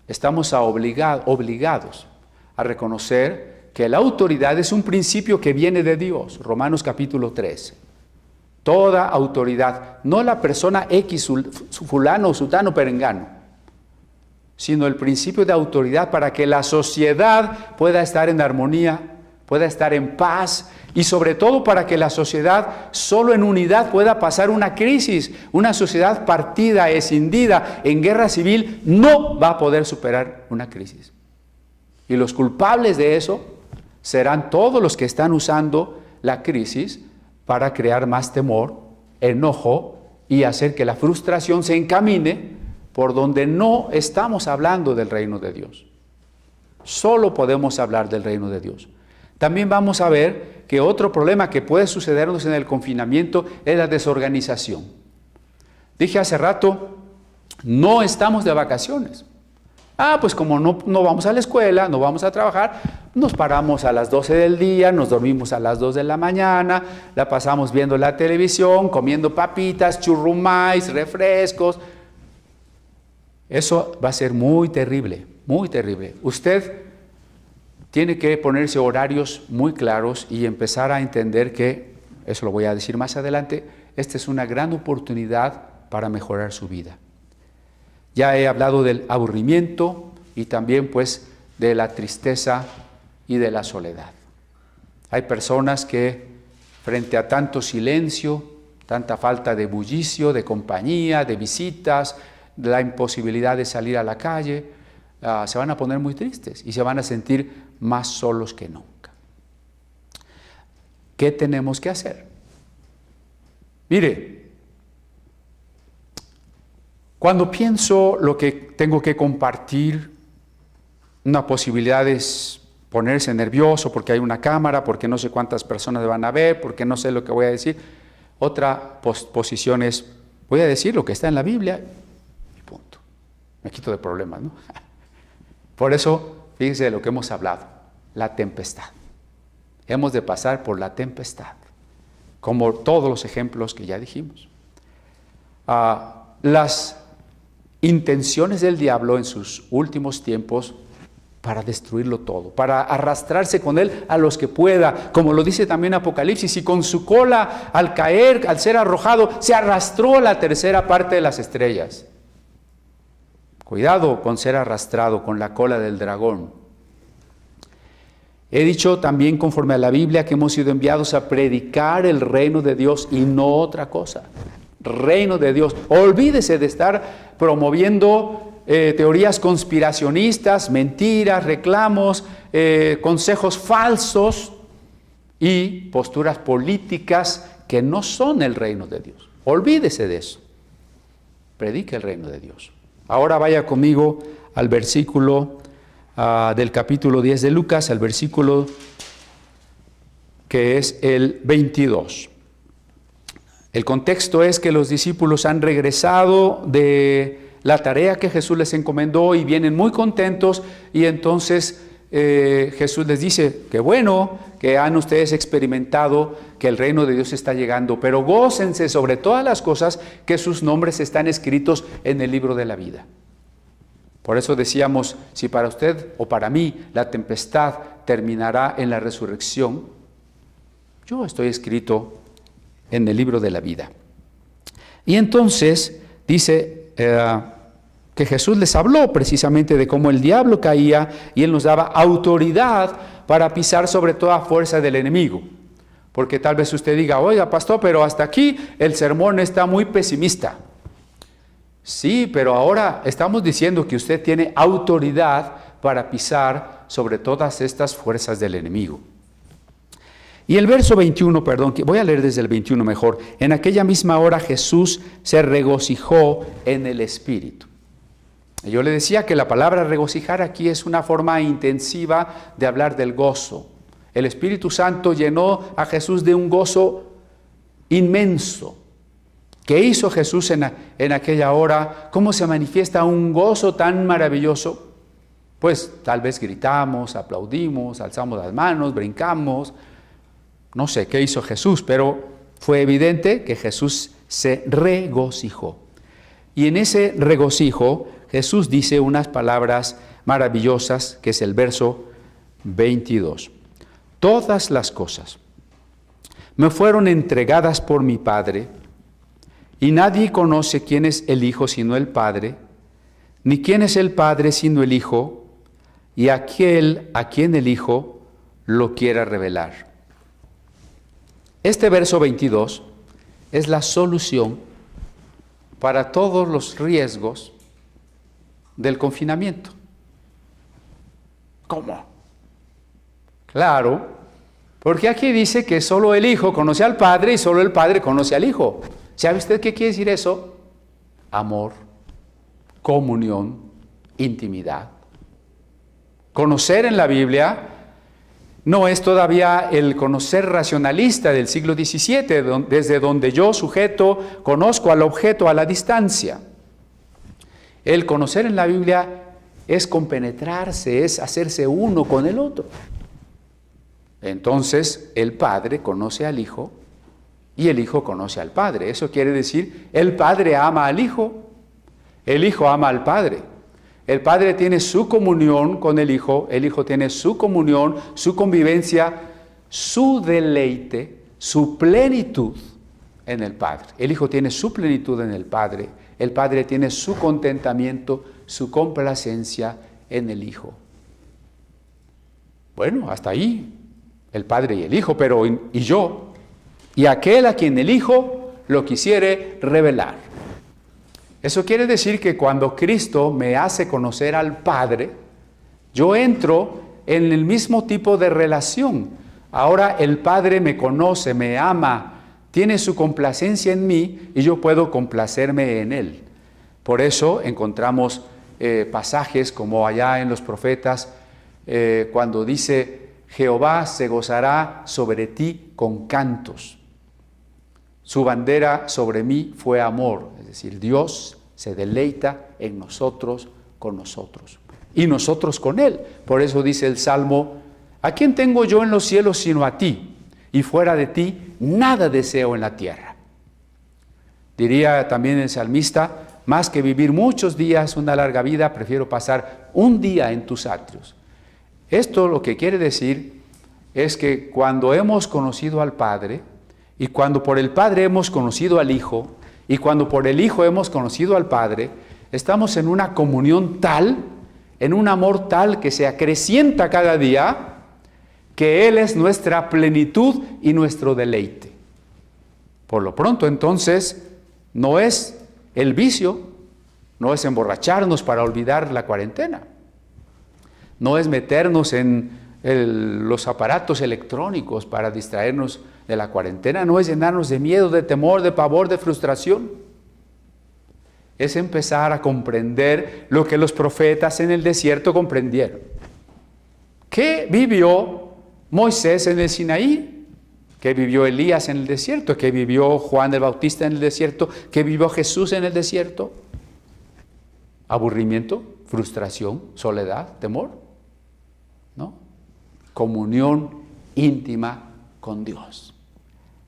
estamos obligados a reconocer que la autoridad es un principio que viene de Dios. Romanos capítulo 13. Toda autoridad, no la persona X, fulano o sutano perengano, sino el principio de autoridad para que la sociedad pueda estar en armonía, pueda estar en paz, y sobre todo para que la sociedad solo en unidad pueda pasar una crisis. Una sociedad partida, escindida, en guerra civil, no va a poder superar una crisis. Y los culpables de eso serán todos los que están usando la crisis para crear más temor, enojo y hacer que la frustración se encamine por donde no estamos hablando del reino de Dios. Solo podemos hablar del reino de Dios. También vamos a ver que otro problema que puede sucedernos en el confinamiento es la desorganización. Dije hace rato, no estamos de vacaciones. Pues como no vamos a la escuela, no vamos a trabajar, Nos paramos a las 12 del día, nos dormimos a las 2 de la mañana, la pasamos viendo la televisión, comiendo papitas, churrumais, refrescos. Eso va a ser muy terrible, muy terrible. Usted tiene que ponerse horarios muy claros y empezar a entender que, eso lo voy a decir más adelante, esta es una gran oportunidad para mejorar su vida. Ya he hablado del aburrimiento y también pues de la tristeza y de la soledad. Hay personas que frente a tanto silencio, tanta falta de bullicio, de compañía, de visitas, de la imposibilidad de salir a la calle, se van a poner muy tristes y se van a sentir más solos que nunca. ¿Qué tenemos que hacer? Mire, cuando pienso lo que tengo que compartir, una posibilidad es ponerse nervioso porque hay una cámara, porque no sé cuántas personas van a ver, porque no sé lo que voy a decir. Otra posición es, voy a decir lo que está en la Biblia y punto. Me quito de problemas, ¿no? Por eso, fíjese de lo que hemos hablado, la tempestad. Hemos de pasar por la tempestad, como todos los ejemplos que ya dijimos. Las intenciones del diablo en sus últimos tiempos para destruirlo todo, para arrastrarse con él a los que pueda, como lo dice también Apocalipsis, y con su cola al caer, al ser arrojado, se arrastró a la tercera parte de las estrellas. Cuidado con ser arrastrado con la cola del dragón. He dicho también conforme a la Biblia que hemos sido enviados a predicar el reino de Dios y no otra cosa. Reino de Dios. Olvídese de estar promoviendo teorías conspiracionistas, mentiras, reclamos, consejos falsos y posturas políticas que no son el reino de Dios. Olvídese de eso. Predique el reino de Dios. Ahora vaya conmigo al versículo del capítulo 10 de Lucas, al versículo que es el 22. El contexto es que los discípulos han regresado de la tarea que Jesús les encomendó y vienen muy contentos, y entonces Jesús les dice, qué bueno que han ustedes experimentado que el reino de Dios está llegando, pero gócense sobre todas las cosas que sus nombres están escritos en el libro de la vida. Por eso decíamos, si para usted o para mí la tempestad terminará en la resurrección, yo estoy escrito en el libro de la vida. Y entonces dice que Jesús les habló precisamente de cómo el diablo caía y él nos daba autoridad para pisar sobre toda fuerza del enemigo. Porque tal vez usted diga, oiga pastor, pero hasta aquí el sermón está muy pesimista. Sí, pero ahora estamos diciendo que usted tiene autoridad para pisar sobre todas estas fuerzas del enemigo. Y el verso 21, voy a leer desde el 21 mejor. En aquella misma hora Jesús se regocijó en el Espíritu. Yo le decía que la palabra regocijar aquí es una forma intensiva de hablar del gozo. El Espíritu Santo llenó a Jesús de un gozo inmenso. ¿Qué hizo Jesús en aquella hora? ¿Cómo se manifiesta un gozo tan maravilloso? Pues tal vez gritamos, aplaudimos, alzamos las manos, brincamos. No sé qué hizo Jesús, pero fue evidente que Jesús se regocijó. Y en ese regocijo Jesús dice unas palabras maravillosas, que es el verso 22. Todas las cosas me fueron entregadas por mi Padre, y nadie conoce quién es el Hijo sino el Padre, ni quién es el Padre sino el Hijo, y aquel a quien el Hijo lo quiera revelar. Este verso 22 es la solución para todos los riesgos del confinamiento. ¿Cómo? Claro, porque aquí dice que solo el Hijo conoce al Padre y solo el Padre conoce al Hijo. ¿Sabe usted qué quiere decir eso? Amor, comunión, intimidad. Conocer en la Biblia no es todavía el conocer racionalista del siglo XVII, desde donde yo, sujeto, conozco al objeto a la distancia. El conocer en la Biblia es compenetrarse, es hacerse uno con el otro. Entonces el Padre conoce al Hijo y el Hijo conoce al Padre. Eso quiere decir, el Padre ama al Hijo, el Hijo ama al Padre. El Padre tiene su comunión con el Hijo tiene su comunión, su convivencia, su deleite, su plenitud en el Padre. El Hijo tiene su plenitud en el Padre tiene su contentamiento, su complacencia en el Hijo. Bueno, hasta ahí el Padre y el Hijo, pero ¿y yo? Y aquel a quien el Hijo lo quisiere revelar. Eso quiere decir que cuando Cristo me hace conocer al Padre, yo entro en el mismo tipo de relación. Ahora el Padre me conoce, me ama, tiene su complacencia en mí y yo puedo complacerme en Él. Por eso encontramos pasajes como allá en los profetas, cuando dice, Jehová se gozará sobre ti con cantos. Su bandera sobre mí fue amor. Es decir, Dios se deleita en nosotros, con nosotros. Y nosotros con Él. Por eso dice el Salmo, ¿a quién tengo yo en los cielos sino a ti? Y fuera de ti, nada deseo en la tierra. Diría también el salmista, más que vivir muchos días, una larga vida, prefiero pasar un día en tus atrios. Esto lo que quiere decir es que cuando hemos conocido al Padre, y cuando por el Padre hemos conocido al Hijo, y cuando por el Hijo hemos conocido al Padre, estamos en una comunión tal, en un amor tal que se acrecienta cada día, que Él es nuestra plenitud y nuestro deleite. Por lo pronto, entonces, no es el vicio, no es emborracharnos para olvidar la cuarentena, no es meternos en los aparatos electrónicos para distraernos de la cuarentena, no es llenarnos de miedo, de temor, de pavor, de frustración. Es empezar a comprender lo que los profetas en el desierto comprendieron. ¿Qué vivió Moisés en el Sinaí? ¿Qué vivió Elías en el desierto? ¿Qué vivió Juan el Bautista en el desierto? ¿Qué vivió Jesús en el desierto? Aburrimiento, frustración, soledad, temor, ¿no? Comunión íntima con Dios.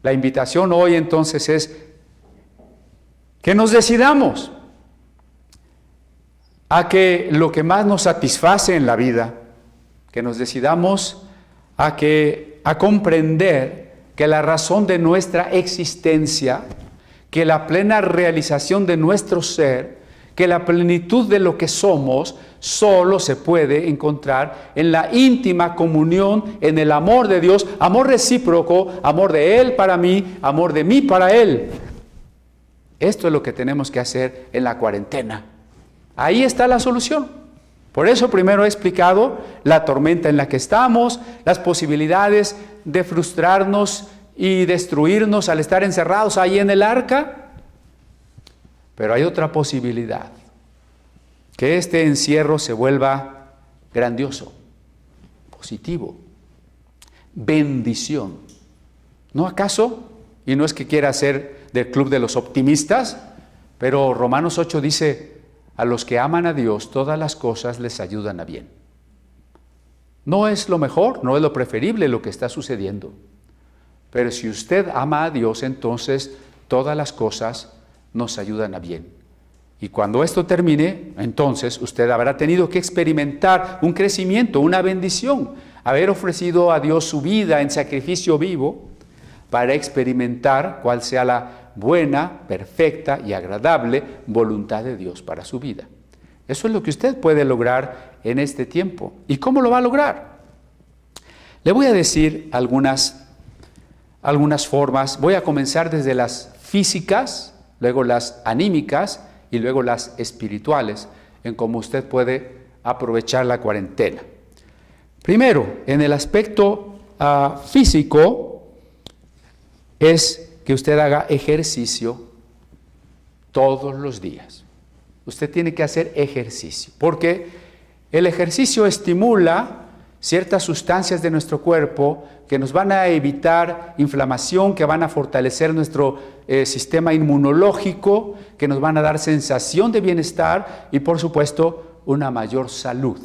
La invitación hoy entonces es que nos decidamos a que lo que más nos satisface en la vida, que nos decidamos a comprender que la razón de nuestra existencia, que la plena realización de nuestro ser, que la plenitud de lo que somos, solo se puede encontrar en la íntima comunión, en el amor de Dios, amor recíproco, amor de Él para mí, amor de mí para Él. Esto es lo que tenemos que hacer en la cuarentena. Ahí está la solución. Por eso primero he explicado la tormenta en la que estamos, las posibilidades de frustrarnos y destruirnos al estar encerrados ahí en el arca. Pero hay otra posibilidad, que este encierro se vuelva grandioso, positivo, bendición. ¿No acaso? Y no es que quiera ser del club de los optimistas, pero Romanos 8 dice, a los que aman a Dios, todas las cosas les ayudan a bien. No es lo mejor, no es lo preferible lo que está sucediendo. Pero si usted ama a Dios, entonces todas las cosas nos ayudan a bien. Y cuando esto termine, entonces usted habrá tenido que experimentar un crecimiento, una bendición, haber ofrecido a Dios su vida en sacrificio vivo para experimentar cuál sea la buena, perfecta y agradable voluntad de Dios para su vida. Eso es lo que usted puede lograr en este tiempo. ¿Y cómo lo va a lograr? Le voy a decir algunas formas. Voy a comenzar desde las físicas, luego las anímicas y luego las espirituales, en cómo usted puede aprovechar la cuarentena. Primero, en el aspecto físico, es que usted haga ejercicio todos los días. Usted tiene que hacer ejercicio, porque el ejercicio estimula ciertas sustancias de nuestro cuerpo que nos van a evitar inflamación, que van a fortalecer nuestro sistema inmunológico, que nos van a dar sensación de bienestar y, por supuesto, una mayor salud.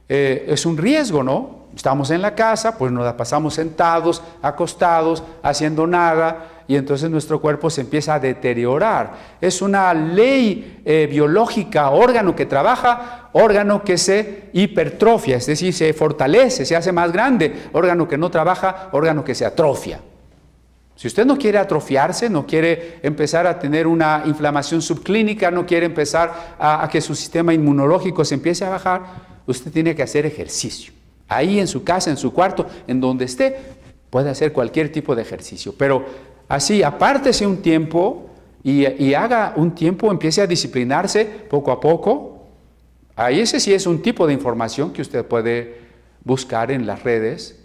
Es un riesgo, ¿no? estamos en la casa, pues nos la pasamos sentados, acostados, haciendo nada, y entonces nuestro cuerpo se empieza a deteriorar. Es una ley biológica, órgano que trabaja, órgano que se hipertrofia, es decir, se fortalece, se hace más grande, órgano que no trabaja, órgano que se atrofia. Si usted no quiere atrofiarse, no quiere empezar a tener una inflamación subclínica, no quiere empezar a que su sistema inmunológico se empiece a bajar, usted tiene que hacer ejercicio. Ahí en su casa, en su cuarto, en donde esté, puede hacer cualquier tipo de ejercicio. Pero así, apártese un tiempo y haga un tiempo, empiece a disciplinarse poco a poco. Ahí ese sí es un tipo de información que usted puede buscar en las redes,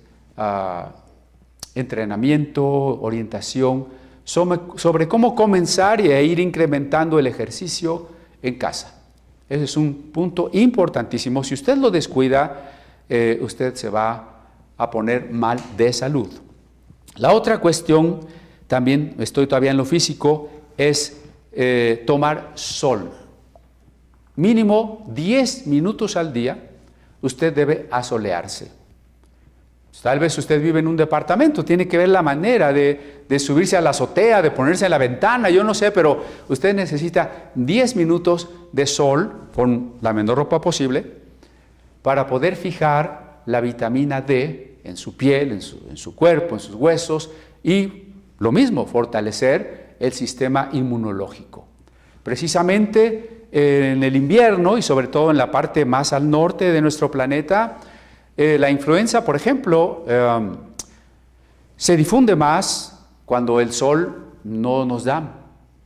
entrenamiento, orientación, sobre cómo comenzar e ir incrementando el ejercicio en casa. Ese es un punto importantísimo. Si usted lo descuida, usted se va a poner mal de salud. La otra cuestión, también estoy todavía en lo físico, es tomar sol. Mínimo 10 minutos al día usted debe asolearse. Tal vez usted vive en un departamento, tiene que ver la manera de subirse a la azotea, de ponerse en la ventana, yo no sé, pero usted necesita 10 minutos de sol con la menor ropa posible para poder fijar la vitamina D en su piel, en su cuerpo, en sus huesos y lo mismo, fortalecer el sistema inmunológico. Precisamente en el invierno y sobre todo en la parte más al norte de nuestro planeta, la influenza, por ejemplo, se difunde más cuando el sol no nos da,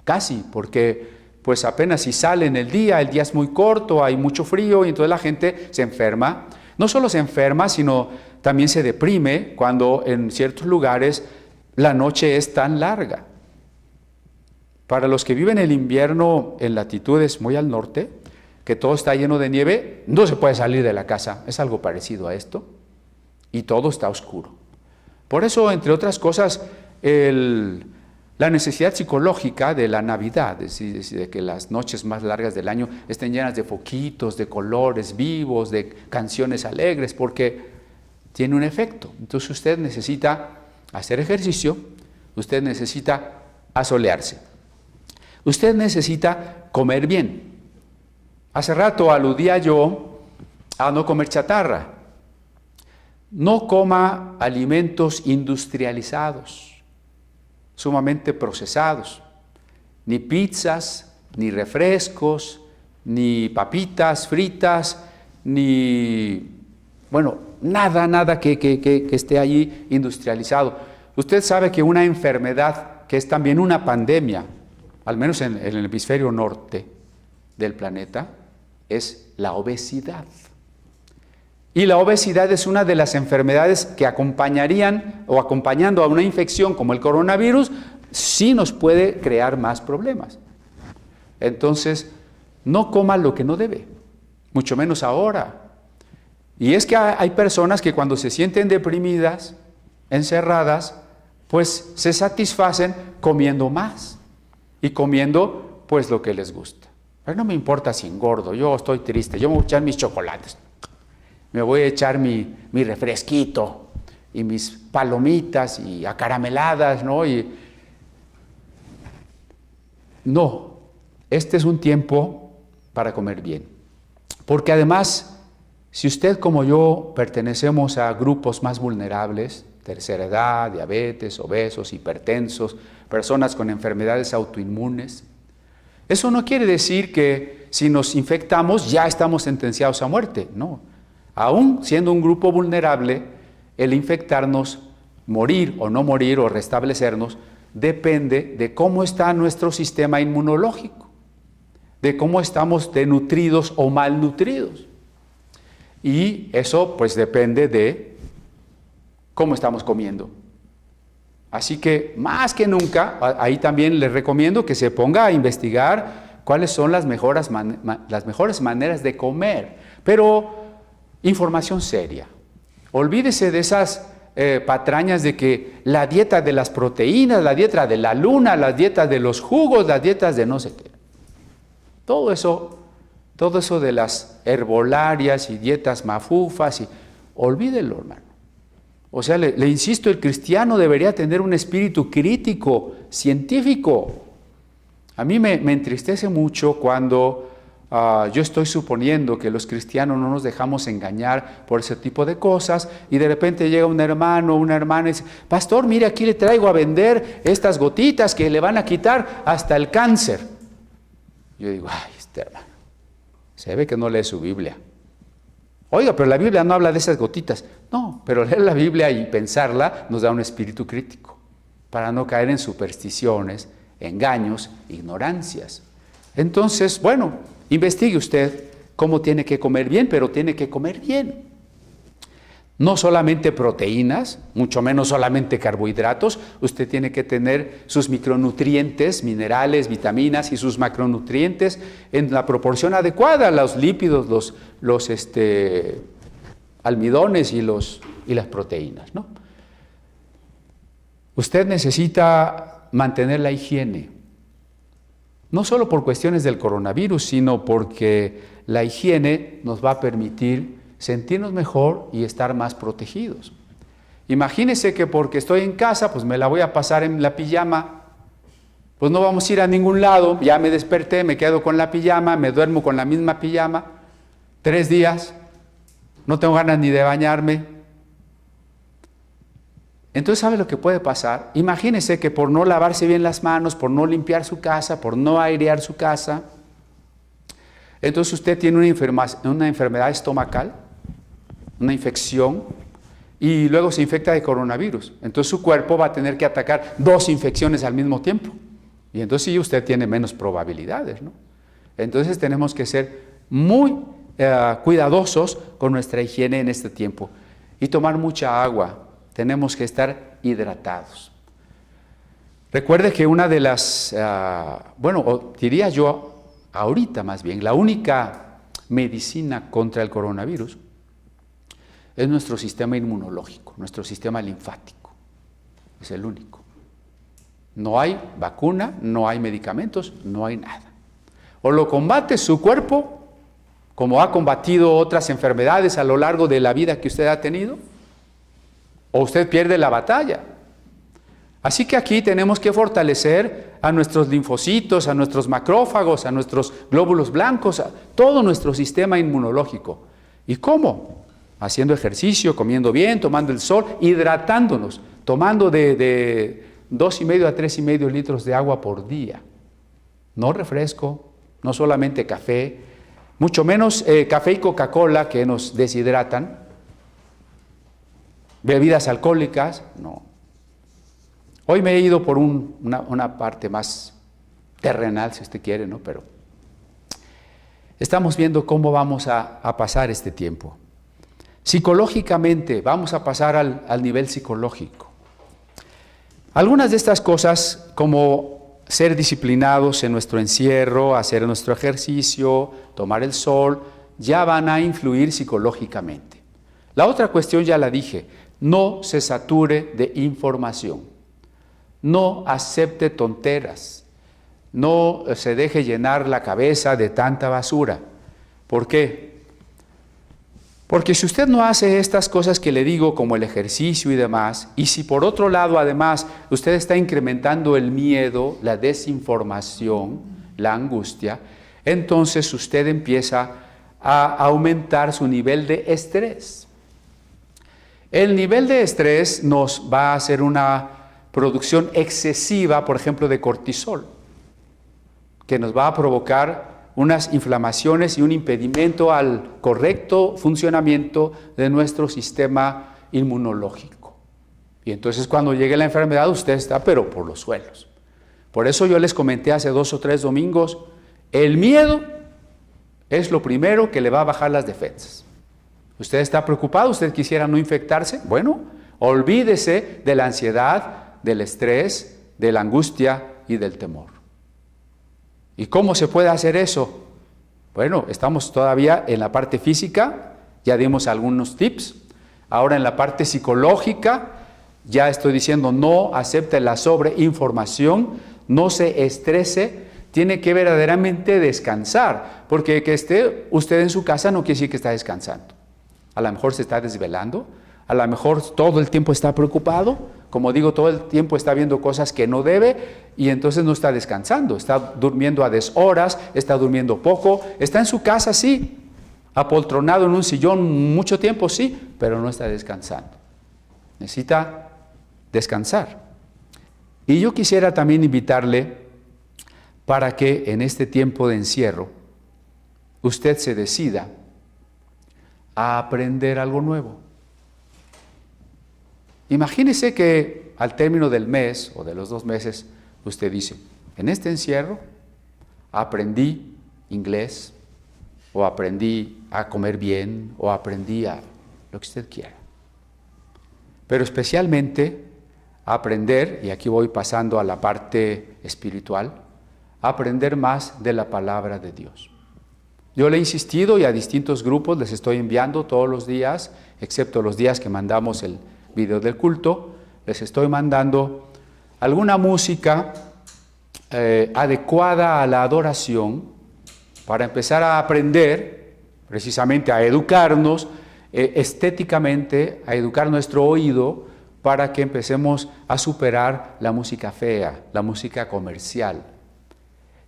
casi, porque pues apenas si sale en el día es muy corto, hay mucho frío y entonces la gente se enferma. No solo se enferma, sino también se deprime cuando en ciertos lugares la noche es tan larga. Para los que viven el invierno en latitudes muy al norte, que todo está lleno de nieve, no se puede salir de la casa, es algo parecido a esto, y todo está oscuro. Por eso, entre otras cosas, la necesidad psicológica de la Navidad, es decir, de que las noches más largas del año estén llenas de foquitos, de colores vivos, de canciones alegres, porque tiene un efecto. Entonces usted necesita hacer ejercicio, usted necesita asolearse, usted necesita comer bien. Hace rato aludía yo a no comer chatarra. No coma alimentos industrializados, sumamente procesados, ni pizzas, ni refrescos, ni papitas fritas, ni, bueno, nada que esté allí industrializado. Usted sabe que una enfermedad que es también una pandemia, al menos en el hemisferio norte del planeta, es la obesidad. Y la obesidad es una de las enfermedades que acompañarían o acompañando a una infección como el coronavirus, sí nos puede crear más problemas. Entonces, no coma lo que no debe, mucho menos ahora. Y es que hay personas que cuando se sienten deprimidas, encerradas, pues se satisfacen comiendo más y comiendo pues lo que les gusta. Pero no me importa si engordo, yo estoy triste, yo me voy a echar mis chocolates, me voy a echar mi refresquito y mis palomitas y acarameladas, ¿no? No, este es un tiempo para comer bien. Porque además, si usted como yo pertenecemos a grupos más vulnerables, tercera edad, diabetes, obesos, hipertensos, personas con enfermedades autoinmunes, eso no quiere decir que si nos infectamos ya estamos sentenciados a muerte, no. Aún siendo un grupo vulnerable, el infectarnos, morir o no morir o restablecernos, depende de cómo está nuestro sistema inmunológico, de cómo estamos denutridos o malnutridos. Y eso pues depende de cómo estamos comiendo. Así que más que nunca, ahí también les recomiendo que se ponga a investigar cuáles son las mejores maneras de comer, pero información seria. Olvídese de esas patrañas de que la dieta de las proteínas, la dieta de la luna, las dietas de los jugos, las dietas de no sé qué. Todo eso de las herbolarias y dietas mafufas, olvídelo, hermano. O sea, le insisto, el cristiano debería tener un espíritu crítico, científico. A mí me entristece mucho cuando yo estoy suponiendo que los cristianos no nos dejamos engañar por ese tipo de cosas y de repente llega un hermano o una hermana y dice, pastor, mire, aquí le traigo a vender estas gotitas que le van a quitar hasta el cáncer. Yo digo, ay, este hermano, se ve que no lee su Biblia. Oiga, pero la Biblia no habla de esas gotitas. No, pero leer la Biblia y pensarla nos da un espíritu crítico para no caer en supersticiones, engaños, ignorancias. Entonces, bueno, investigue usted cómo tiene que comer bien, pero tiene que comer bien. No solamente proteínas, mucho menos solamente carbohidratos. Usted tiene que tener sus micronutrientes, minerales, vitaminas y sus macronutrientes en la proporción adecuada, los lípidos, los almidones y las proteínas, ¿no? Usted necesita mantener la higiene, no solo por cuestiones del coronavirus, sino porque la higiene nos va a permitir sentirnos mejor y estar más protegidos. Imagínese que porque estoy en casa, pues me la voy a pasar en la pijama, pues no vamos a ir a ningún lado, ya me desperté, me quedo con la pijama, me duermo con la misma pijama, 3 días, no tengo ganas ni de bañarme. Entonces, ¿sabe lo que puede pasar? Imagínese que por no lavarse bien las manos, por no limpiar su casa, por no airear su casa, entonces usted tiene una enfermedad estomacal, una infección, y luego se infecta de coronavirus. Entonces su cuerpo va a tener que atacar 2 infecciones al mismo tiempo. Y entonces sí, usted tiene menos probabilidades, ¿no? Entonces tenemos que ser muy cuidadosos con nuestra higiene en este tiempo. Y tomar mucha agua. Tenemos que estar hidratados. Recuerde que una de las, diría yo, ahorita más bien, la única medicina contra el coronavirus es nuestro sistema inmunológico, nuestro sistema linfático. Es el único. No hay vacuna, no hay medicamentos, no hay nada. O lo combate su cuerpo, como ha combatido otras enfermedades a lo largo de la vida que usted ha tenido, o usted pierde la batalla. Así que aquí tenemos que fortalecer a nuestros linfocitos, a nuestros macrófagos, a nuestros glóbulos blancos, a todo nuestro sistema inmunológico. ¿Y cómo? Haciendo ejercicio, comiendo bien, tomando el sol, hidratándonos, tomando de 2,5 a 3,5 litros de agua por día. No refresco, no solamente café, mucho menos café y Coca-Cola que nos deshidratan, bebidas alcohólicas, no. Hoy me he ido por una parte más terrenal, si usted quiere, ¿no? Pero estamos viendo cómo vamos a pasar este tiempo. Psicológicamente, vamos a pasar al nivel psicológico. Algunas de estas cosas, como ser disciplinados en nuestro encierro, hacer nuestro ejercicio, tomar el sol, ya van a influir psicológicamente. La otra cuestión ya la dije, no se sature de información. No acepte tonteras, no se deje llenar la cabeza de tanta basura. ¿Por qué? Porque si usted no hace estas cosas que le digo, como el ejercicio y demás, y si por otro lado además usted está incrementando el miedo, la desinformación, la angustia, entonces usted empieza a aumentar su nivel de estrés. El nivel de estrés nos va a hacer una producción excesiva, por ejemplo, de cortisol, que nos va a provocar unas inflamaciones y un impedimento al correcto funcionamiento de nuestro sistema inmunológico. Y entonces cuando llegue la enfermedad usted está pero por los suelos. Por eso yo les comenté hace 2 o 3 domingos, el miedo es lo primero que le va a bajar las defensas. ¿Usted está preocupado? ¿Usted quisiera no infectarse? Bueno, olvídese de la ansiedad, del estrés, de la angustia y del temor. ¿Y cómo se puede hacer eso? Bueno, estamos todavía en la parte física, ya dimos algunos tips. Ahora en la parte psicológica, ya estoy diciendo no acepte la sobreinformación, no se estrese, tiene que verdaderamente descansar, porque que esté usted en su casa no quiere decir que está descansando. A lo mejor se está desvelando, a lo mejor todo el tiempo está preocupado, como digo, todo el tiempo está viendo cosas que no debe y entonces no está descansando, está durmiendo a deshoras, está durmiendo poco, está en su casa, sí, apoltronado en un sillón mucho tiempo, sí, pero no está descansando. Necesita descansar. Y yo quisiera también invitarle para que en este tiempo de encierro usted se decida a aprender algo nuevo. Imagínese que al término del mes o de los 2 meses usted dice, en este encierro aprendí inglés, o aprendí a comer bien, o aprendí a lo que usted quiera. Pero especialmente aprender, y aquí voy pasando a la parte espiritual, aprender más de la palabra de Dios. Yo le he insistido y a distintos grupos les estoy enviando todos los días, excepto los días que mandamos el video del culto, les estoy mandando alguna música adecuada a la adoración para empezar a aprender, precisamente a educarnos estéticamente, a educar nuestro oído para que empecemos a superar la música fea, la música comercial.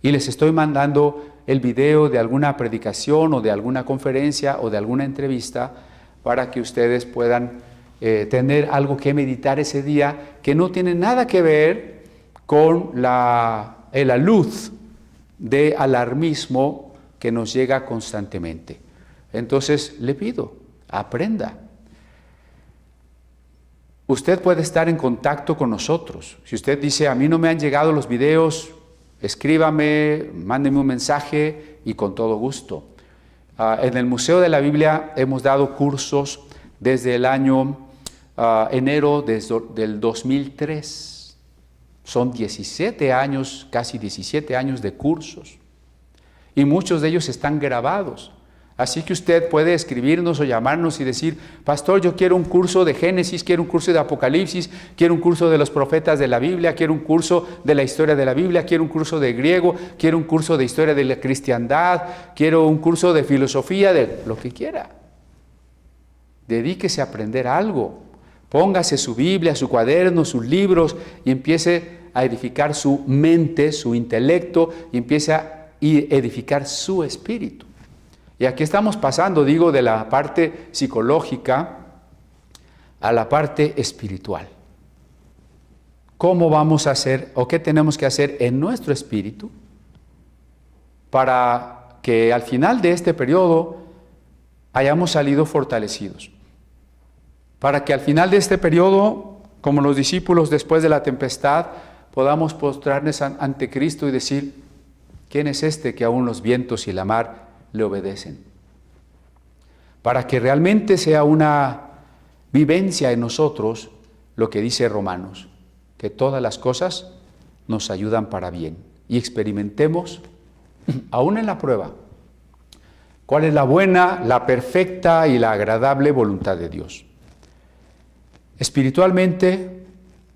Y les estoy mandando el video de alguna predicación o de alguna conferencia o de alguna entrevista para que ustedes puedan tener algo que meditar ese día que no tiene nada que ver con la luz de alarmismo que nos llega constantemente. Entonces le pido, aprenda. Usted puede estar en contacto con nosotros. Si usted dice, a mí no me han llegado los videos, escríbame, mándeme un mensaje y con todo gusto. En el Museo de la Biblia hemos dado cursos desde el año enero del 2003. Son 17 años, casi 17 años de cursos. Y muchos de ellos están grabados. Así que usted puede escribirnos o llamarnos y decir, pastor, yo quiero un curso de Génesis, quiero un curso de Apocalipsis, quiero un curso de los profetas de la Biblia, quiero un curso de la historia de la Biblia, quiero un curso de griego, quiero un curso de historia de la cristiandad, quiero un curso de filosofía, de lo que quiera. Dedíquese a aprender algo. Póngase su Biblia, su cuaderno, sus libros y empiece a edificar su mente, su intelecto y empiece a edificar su espíritu. Y aquí estamos pasando, digo, de la parte psicológica a la parte espiritual. ¿Cómo vamos a hacer o qué tenemos que hacer en nuestro espíritu para que al final de este periodo hayamos salido fortalecidos? Para que al final de este periodo, como los discípulos después de la tempestad, podamos postrarnos ante Cristo y decir, ¿quién es este que aún los vientos y la mar le obedecen? Para que realmente sea una vivencia en nosotros lo que dice Romanos, que todas las cosas nos ayudan para bien y experimentemos, aún en la prueba, cuál es la buena, la perfecta y la agradable voluntad de Dios. Espiritualmente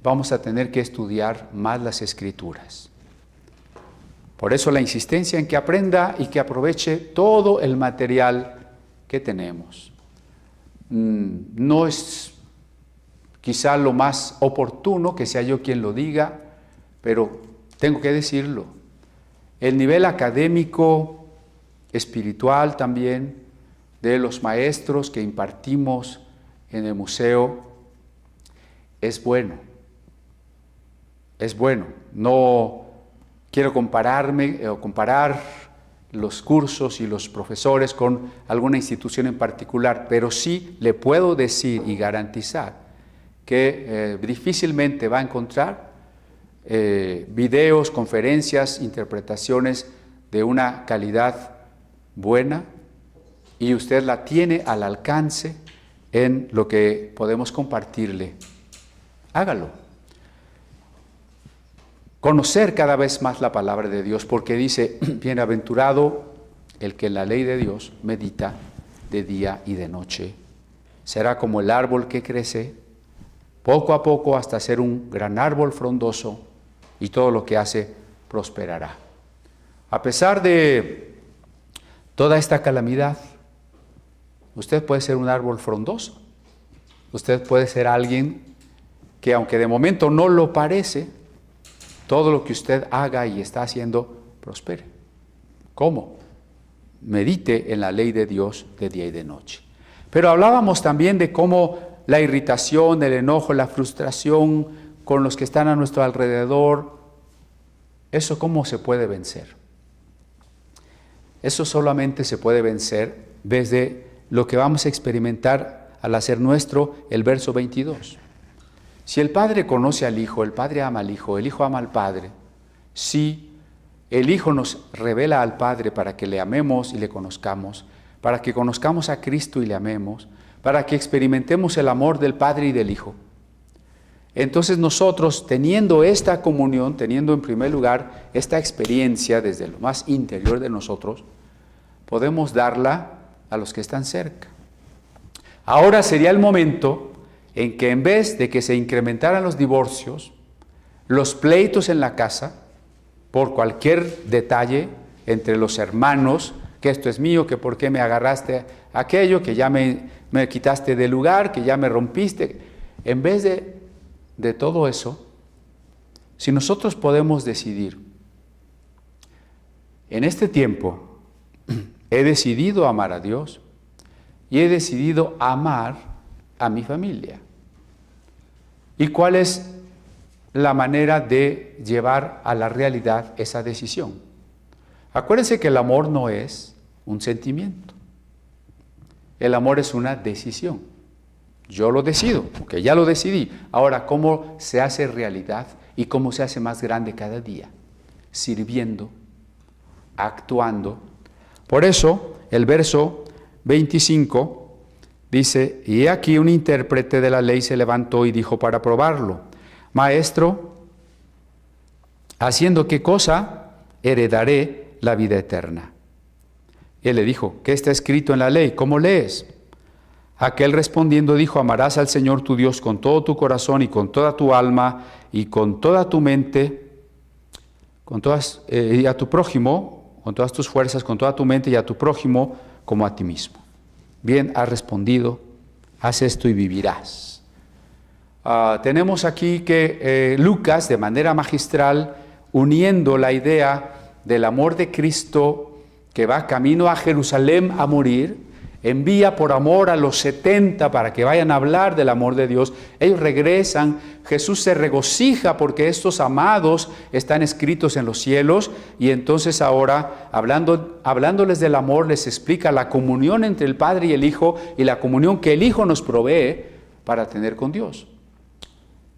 vamos a tener que estudiar más las Escrituras. Por eso la insistencia en que aprenda y que aproveche todo el material que tenemos. No es quizá lo más oportuno que sea yo quien lo diga, pero tengo que decirlo. El nivel académico, espiritual también, de los maestros que impartimos en el museo es bueno. Es bueno. No quiero comparar los cursos y los profesores con alguna institución en particular, pero sí le puedo decir y garantizar que difícilmente va a encontrar videos, conferencias, interpretaciones de una calidad buena y usted la tiene al alcance en lo que podemos compartirle. Hágalo. Conocer cada vez más la palabra de Dios, porque dice, bienaventurado el que en la ley de Dios medita de día y de noche. Será como el árbol que crece poco a poco hasta ser un gran árbol frondoso y todo lo que hace prosperará. A pesar de toda esta calamidad Usted puede ser un árbol frondoso. Usted puede ser alguien que, aunque de momento no lo parece, todo lo que usted haga y está haciendo prospere. ¿Cómo? Medite en la ley de Dios de día y de noche. Pero hablábamos también de cómo la irritación, el enojo, la frustración con los que están a nuestro alrededor, ¿eso cómo se puede vencer? Eso solamente se puede vencer desde lo que vamos a experimentar al hacer nuestro el verso 22. Si el Padre conoce al Hijo, el Padre ama al Hijo, el Hijo ama al Padre. Si el Hijo nos revela al Padre para que le amemos y le conozcamos, para que conozcamos a Cristo y le amemos, para que experimentemos el amor del Padre y del Hijo. Entonces nosotros, teniendo esta comunión, teniendo en primer lugar esta experiencia desde lo más interior de nosotros, podemos darla a los que están cerca. Ahora sería el momento en que, en vez de que se incrementaran los divorcios, los pleitos en la casa, por cualquier detalle entre los hermanos, que esto es mío, que por qué me agarraste aquello, que ya me quitaste del lugar, que ya me rompiste, en vez de todo eso, si nosotros podemos decidir, en este tiempo he decidido amar a Dios y he decidido amar a mi familia. ¿Y cuál es la manera de llevar a la realidad esa decisión? Acuérdense que el amor no es un sentimiento. El amor es una decisión. Yo lo decido, porque ya lo decidí. Ahora, ¿cómo se hace realidad y cómo se hace más grande cada día? Sirviendo, actuando. Por eso, el verso 25 dice, y aquí un intérprete de la ley se levantó y dijo para probarlo, Maestro, ¿haciendo qué cosa heredaré la vida eterna? Y él le dijo, ¿qué está escrito en la ley? ¿Cómo lees? Aquel respondiendo dijo, amarás al Señor tu Dios con todo tu corazón y con toda tu alma y con toda tu mente, y a tu prójimo, con todas tus fuerzas, con toda tu mente y a tu prójimo como a ti mismo. Bien, has respondido, haz esto y vivirás. Tenemos aquí que Lucas, de manera magistral, uniendo la idea del amor de Cristo que va camino a Jerusalén a morir, envía por amor a los 70 para que vayan a hablar del amor de Dios. Ellos regresan, Jesús se regocija porque estos amados están escritos en los cielos y entonces ahora, hablándoles del amor, les explica la comunión entre el Padre y el Hijo y la comunión que el Hijo nos provee para tener con Dios.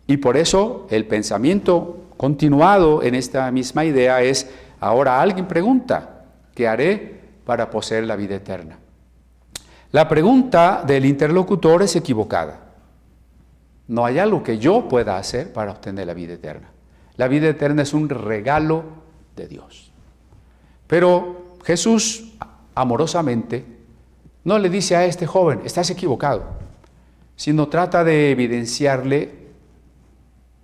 Y por eso el pensamiento continuado en esta misma idea es, ahora alguien pregunta, ¿qué haré para poseer la vida eterna? La pregunta del interlocutor es equivocada. No hay algo que yo pueda hacer para obtener la vida eterna. La vida eterna es un regalo de Dios. Pero Jesús, amorosamente, no le dice a este joven, estás equivocado, sino trata de evidenciarle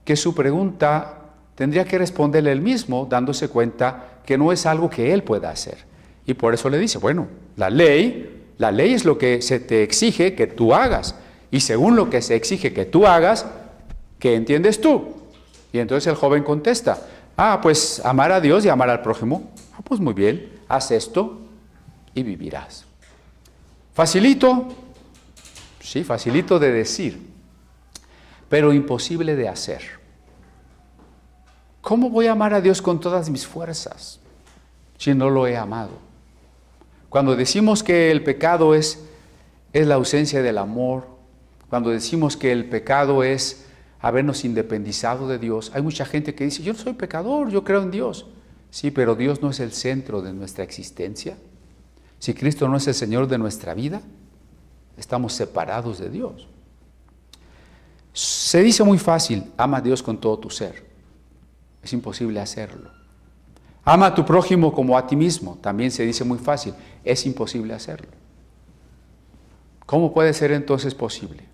que su pregunta tendría que responderle él mismo, dándose cuenta que no es algo que él pueda hacer. Y por eso le dice, bueno, la ley es lo que se te exige que tú hagas. Y según lo que se exige que tú hagas, ¿qué entiendes tú? Y entonces el joven contesta, pues amar a Dios y amar al prójimo. Pues muy bien, haz esto y vivirás. ¿Facilito? Sí, facilito de decir, pero imposible de hacer. ¿Cómo voy a amar a Dios con todas mis fuerzas si no lo he amado? Cuando decimos que el pecado es la ausencia del amor, cuando decimos que el pecado es habernos independizado de Dios, hay mucha gente que dice, yo no soy pecador, yo creo en Dios. Sí, pero Dios no es el centro de nuestra existencia. Si Cristo no es el Señor de nuestra vida, estamos separados de Dios. Se dice muy fácil, ama a Dios con todo tu ser. Es imposible hacerlo. Ama a tu prójimo como a ti mismo. También se dice muy fácil. Es imposible hacerlo. ¿Cómo puede ser entonces posible?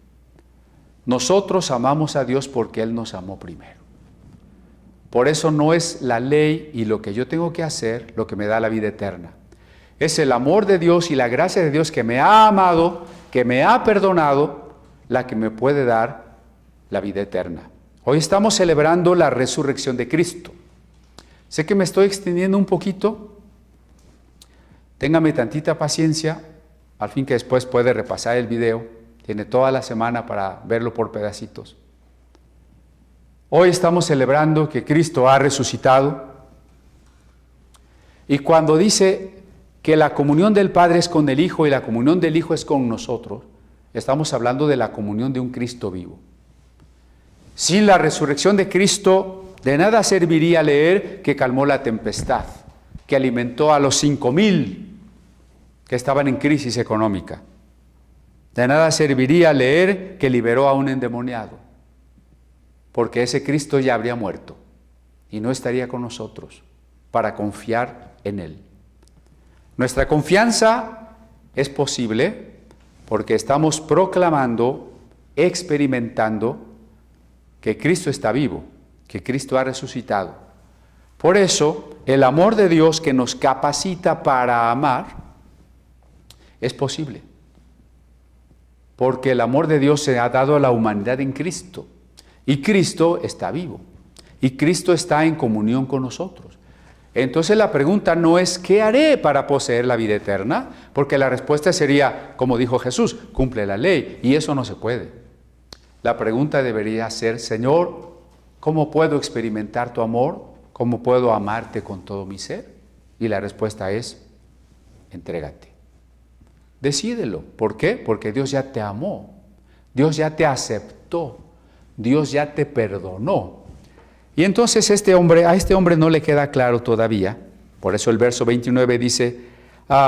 Nosotros amamos a Dios porque Él nos amó primero. Por eso no es la ley y lo que yo tengo que hacer lo que me da la vida eterna. Es el amor de Dios y la gracia de Dios que me ha amado, que me ha perdonado, la que me puede dar la vida eterna. Hoy estamos celebrando la resurrección de Cristo. Sé que me estoy extendiendo un poquito. Téngame tantita paciencia, al fin que después puede repasar el video. Tiene toda la semana para verlo por pedacitos. Hoy estamos celebrando que Cristo ha resucitado. Y cuando dice que la comunión del Padre es con el Hijo y la comunión del Hijo es con nosotros, estamos hablando de la comunión de un Cristo vivo. Sin la resurrección de Cristo, de nada serviría leer que calmó la tempestad, que alimentó a los 5,000 que estaban en crisis económica. De nada serviría leer que liberó a un endemoniado, porque ese Cristo ya habría muerto y no estaría con nosotros para confiar en Él. Nuestra confianza es posible porque estamos proclamando, experimentando que Cristo está vivo, que Cristo ha resucitado. Por eso, el amor de Dios que nos capacita para amar es posible. Porque el amor de Dios se ha dado a la humanidad en Cristo. Y Cristo está vivo. Y Cristo está en comunión con nosotros. Entonces la pregunta no es ¿qué haré para poseer la vida eterna? Porque la respuesta sería, como dijo Jesús, cumple la ley. Y eso no se puede. La pregunta debería ser, Señor, ¿cómo puedo experimentar tu amor? ¿Cómo puedo amarte con todo mi ser? Y la respuesta es, entrégate. Decídelo. ¿Por qué? Porque Dios ya te amó. Dios ya te aceptó. Dios ya te perdonó. Y entonces a este hombre no le queda claro todavía. Por eso el verso 29 dice,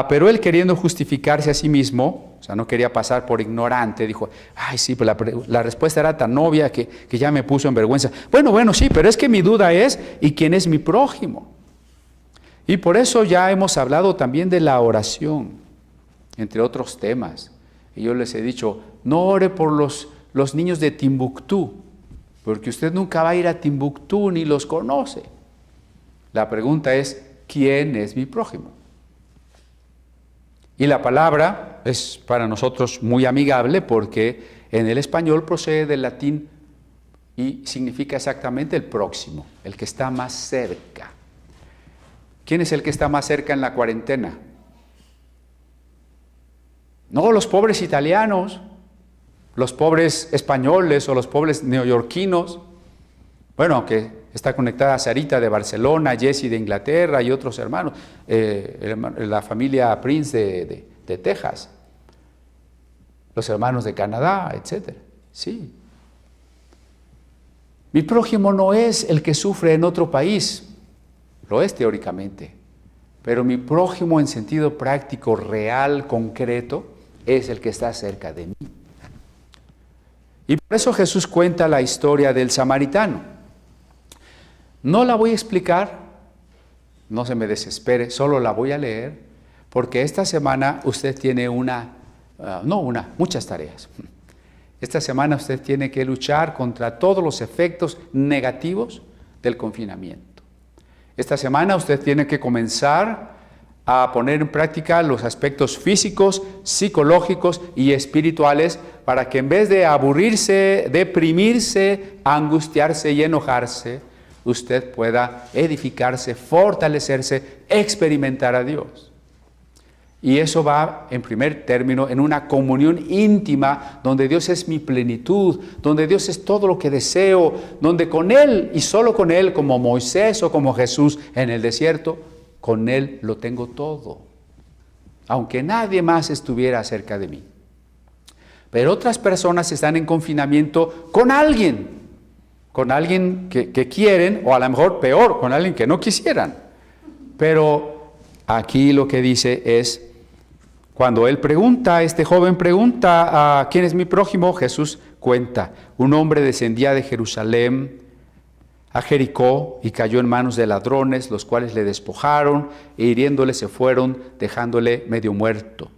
pero él queriendo justificarse a sí mismo, o sea, no quería pasar por ignorante, dijo, ay sí, pues la respuesta era tan obvia que ya me puso en vergüenza. Bueno, sí, pero es que mi duda es, ¿y quién es mi prójimo? Y por eso ya hemos hablado también de la oración, entre otros temas. Y yo les he dicho, no ore por los niños de Timbuktu, porque usted nunca va a ir a Timbuktu ni los conoce. La pregunta es, ¿quién es mi prójimo? Y la palabra es para nosotros muy amigable porque en el español procede del latín y significa exactamente el próximo, el que está más cerca. ¿Quién es el que está más cerca en la cuarentena? No los pobres italianos, los pobres españoles o los pobres neoyorquinos. Bueno, aunque está conectada Sarita de Barcelona, Jesse de Inglaterra y otros hermanos, la familia Prince de Texas, los hermanos de Canadá, etc. Sí. Mi prójimo no es el que sufre en otro país, lo es teóricamente, pero mi prójimo en sentido práctico, real, concreto, es el que está cerca de mí. Y por eso Jesús cuenta la historia del samaritano. No la voy a explicar, no se me desespere, solo la voy a leer, porque esta semana usted tiene muchas tareas. Esta semana usted tiene que luchar contra todos los efectos negativos del confinamiento. Esta semana usted tiene que comenzar a poner en práctica los aspectos físicos, psicológicos y espirituales para que en vez de aburrirse, deprimirse, angustiarse y enojarse, usted pueda edificarse, fortalecerse, experimentar a Dios. Y eso va, en primer término, en una comunión íntima, donde Dios es mi plenitud, donde Dios es todo lo que deseo, donde con Él y solo con Él, como Moisés o como Jesús en el desierto, con Él lo tengo todo, aunque nadie más estuviera cerca de mí. Pero otras personas están en confinamiento con alguien que quieren, o a lo mejor peor, con alguien que no quisieran. Pero aquí lo que dice es, cuando este joven pregunta a quién es mi prójimo, Jesús cuenta, un hombre descendía de Jerusalén a Jericó y cayó en manos de ladrones, los cuales le despojaron e hiriéndole se fueron, dejándole medio muerto.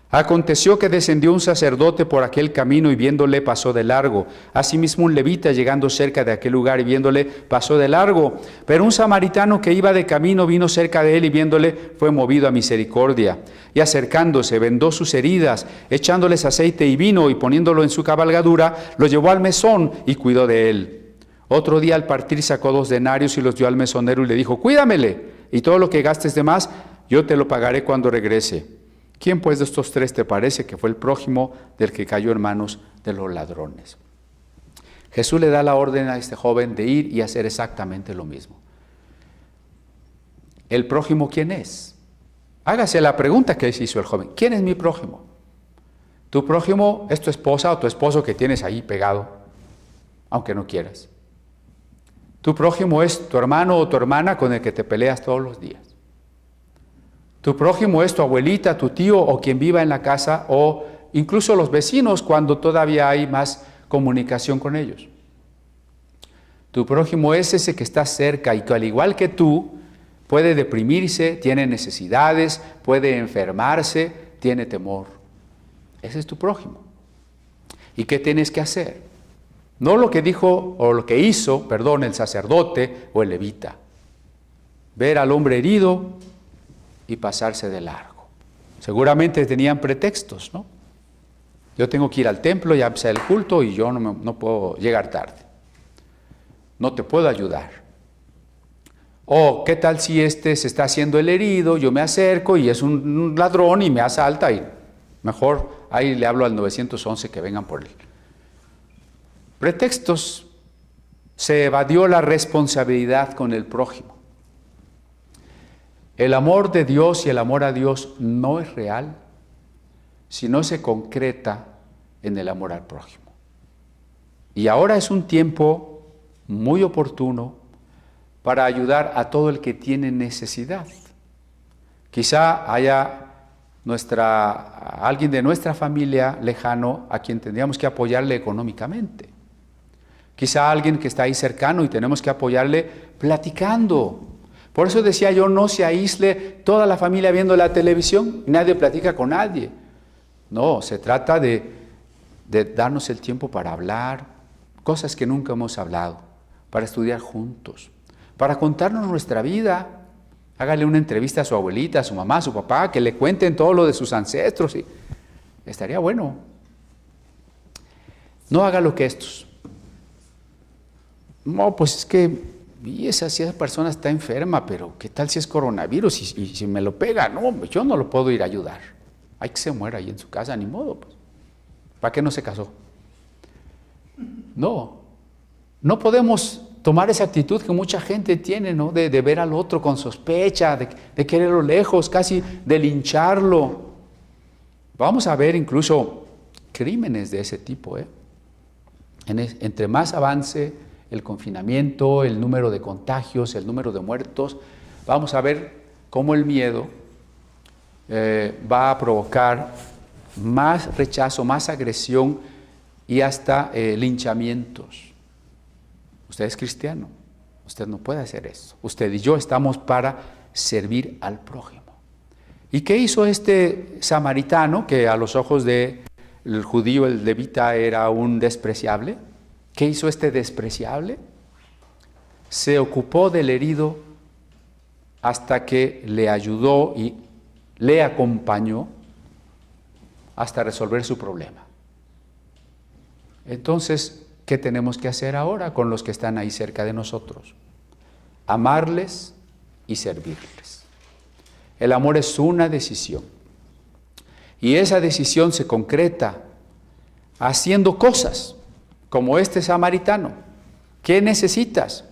Aconteció que descendió un sacerdote por aquel camino y viéndole pasó de largo. Asimismo un levita llegando cerca de aquel lugar y viéndole pasó de largo. Pero un samaritano que iba de camino vino cerca de él y viéndole fue movido a misericordia. Y acercándose vendó sus heridas, echándoles aceite y vino y poniéndolo en su cabalgadura, lo llevó al mesón y cuidó de él. Otro día al partir sacó 2 denarios y los dio al mesonero y le dijo: cuídamele, y todo lo que gastes de más yo te lo pagaré cuando regrese. ¿Quién pues de estos 3 te parece que fue el prójimo del que cayó en manos de los ladrones? Jesús le da la orden a este joven de ir y hacer exactamente lo mismo. ¿El prójimo quién es? Hágase la pregunta que hizo el joven. ¿Quién es mi prójimo? Tu prójimo es tu esposa o tu esposo que tienes ahí pegado, aunque no quieras. Tu prójimo es tu hermano o tu hermana con el que te peleas todos los días. Tu prójimo es tu abuelita, tu tío o quien viva en la casa, o incluso los vecinos cuando todavía hay más comunicación con ellos. Tu prójimo es ese que está cerca y que al igual que tú puede deprimirse, tiene necesidades, puede enfermarse, tiene temor. Ese es tu prójimo. ¿Y qué tienes que hacer? No lo que dijo o lo que hizo, el sacerdote o el levita. Ver al hombre herido y pasarse de largo. Seguramente tenían pretextos, ¿no? Yo tengo que ir al templo, ya empecé el culto y yo no puedo llegar tarde. No te puedo ayudar. O ¿qué tal si se está haciendo el herido, yo me acerco y es un ladrón y me asalta y mejor ahí le hablo al 911 que vengan por él. Pretextos. Se evadió la responsabilidad con el prójimo. El amor de Dios y el amor a Dios no es real si no se concreta en el amor al prójimo. Y ahora es un tiempo muy oportuno para ayudar a todo el que tiene necesidad. Quizá haya alguien de nuestra familia lejano a quien tendríamos que apoyarle económicamente. Quizá alguien que está ahí cercano y tenemos que apoyarle platicando. Por eso decía yo, no se aísle toda la familia viendo la televisión, nadie platica con nadie. No, se trata de darnos el tiempo para hablar, cosas que nunca hemos hablado, para estudiar juntos, para contarnos nuestra vida. Hágale una entrevista a su abuelita, a su mamá, a su papá, que le cuenten todo lo de sus ancestros. Y estaría bueno. No haga lo que estos. No, pues es que esa persona está enferma, pero ¿qué tal si es coronavirus y si me lo pega? No, yo no lo puedo ir a ayudar. Hay que se muera ahí en su casa, ni modo. Pues. ¿Para qué no se casó? No podemos tomar esa actitud que mucha gente tiene, ¿no? De ver al otro con sospecha, de quererlo lejos, casi de lincharlo. Vamos a ver incluso crímenes de ese tipo, Entre más avance el confinamiento, el número de contagios, el número de muertos, vamos a ver cómo el miedo va a provocar más rechazo, más agresión y hasta linchamientos. Usted es cristiano, usted no puede hacer eso. Usted y yo estamos para servir al prójimo. ¿Y qué hizo este samaritano, que a los ojos del judío, el levita, era un despreciable? ¿Qué hizo este despreciable? Se ocupó del herido hasta que le ayudó y le acompañó hasta resolver su problema. Entonces, ¿qué tenemos que hacer ahora con los que están ahí cerca de nosotros? Amarles y servirles. El amor es una decisión. Y esa decisión se concreta haciendo cosas como este samaritano. ¿Qué necesitas?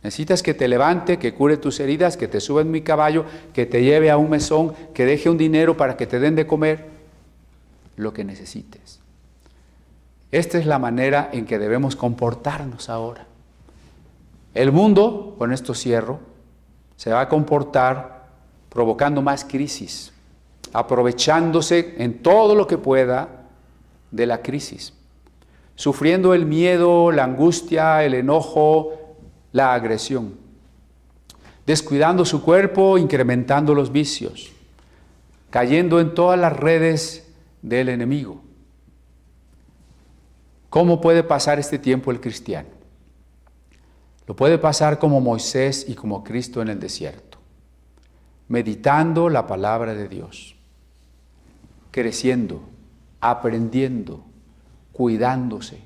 Necesitas que te levante, que cure tus heridas, que te suba en mi caballo, que te lleve a un mesón, que deje un dinero para que te den de comer. Lo que necesites. Esta es la manera en que debemos comportarnos ahora. El mundo, con esto cierro, se va a comportar provocando más crisis, aprovechándose en todo lo que pueda de la crisis, sufriendo el miedo, la angustia, el enojo, la agresión, descuidando su cuerpo, incrementando los vicios, cayendo en todas las redes del enemigo. ¿Cómo puede pasar este tiempo el cristiano? Lo puede pasar como Moisés y como Cristo en el desierto, meditando la palabra de Dios, creciendo, aprendiendo, cuidándose.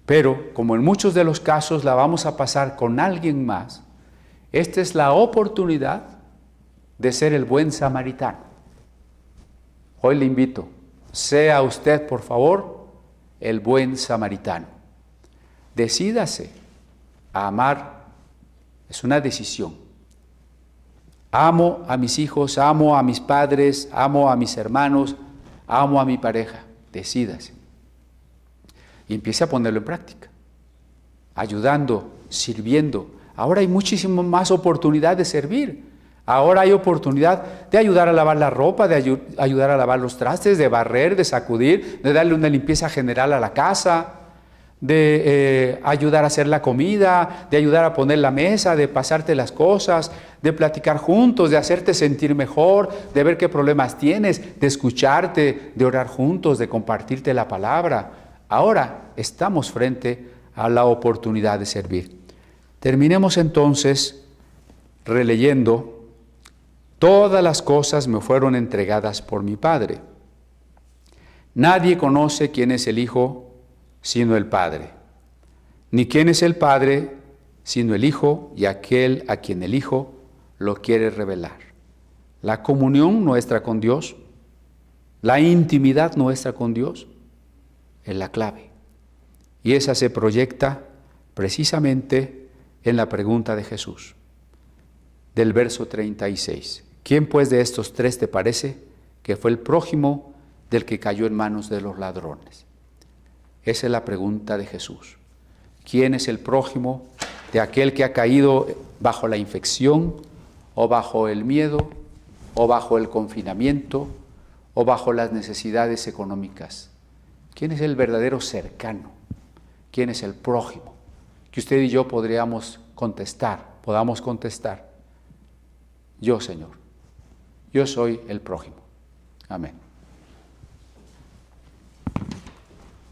Pero, como en muchos de los casos la vamos a pasar con alguien más, esta es la oportunidad de ser el buen samaritano. Hoy le invito, sea usted, por favor, el buen samaritano. Decídase a amar, es una decisión. Amo a mis hijos, amo a mis padres, amo a mis hermanos, amo a mi pareja. Decídase. Y empiece a ponerlo en práctica. Ayudando, sirviendo. Ahora hay muchísimo más oportunidad de servir. Ahora hay oportunidad de ayudar a lavar la ropa, de ayudar a lavar los trastes, de barrer, de sacudir, de darle una limpieza general a la casa, de ayudar a hacer la comida, de ayudar a poner la mesa, de pasarte las cosas, de platicar juntos, de hacerte sentir mejor, de ver qué problemas tienes, de escucharte, de orar juntos, de compartirte la palabra. Ahora estamos frente a la oportunidad de servir. Terminemos entonces releyendo: todas las cosas me fueron entregadas por mi Padre. Nadie conoce quién es el Hijo sino el Padre, ni quién es el Padre sino el Hijo y aquel a quien el Hijo lo quiere revelar. La comunión nuestra con Dios, la intimidad nuestra con Dios, es la clave. Y esa se proyecta precisamente en la pregunta de Jesús, del verso 36. ¿Quién pues de estos tres te parece que fue el prójimo del que cayó en manos de los ladrones? Esa es la pregunta de Jesús. ¿Quién es el prójimo de aquel que ha caído bajo la infección, o bajo el miedo, o bajo el confinamiento, o bajo las necesidades económicas? ¿Quién es el verdadero cercano? ¿Quién es el prójimo? Que usted y yo podamos contestar. Yo, Señor, yo soy el prójimo. Amén.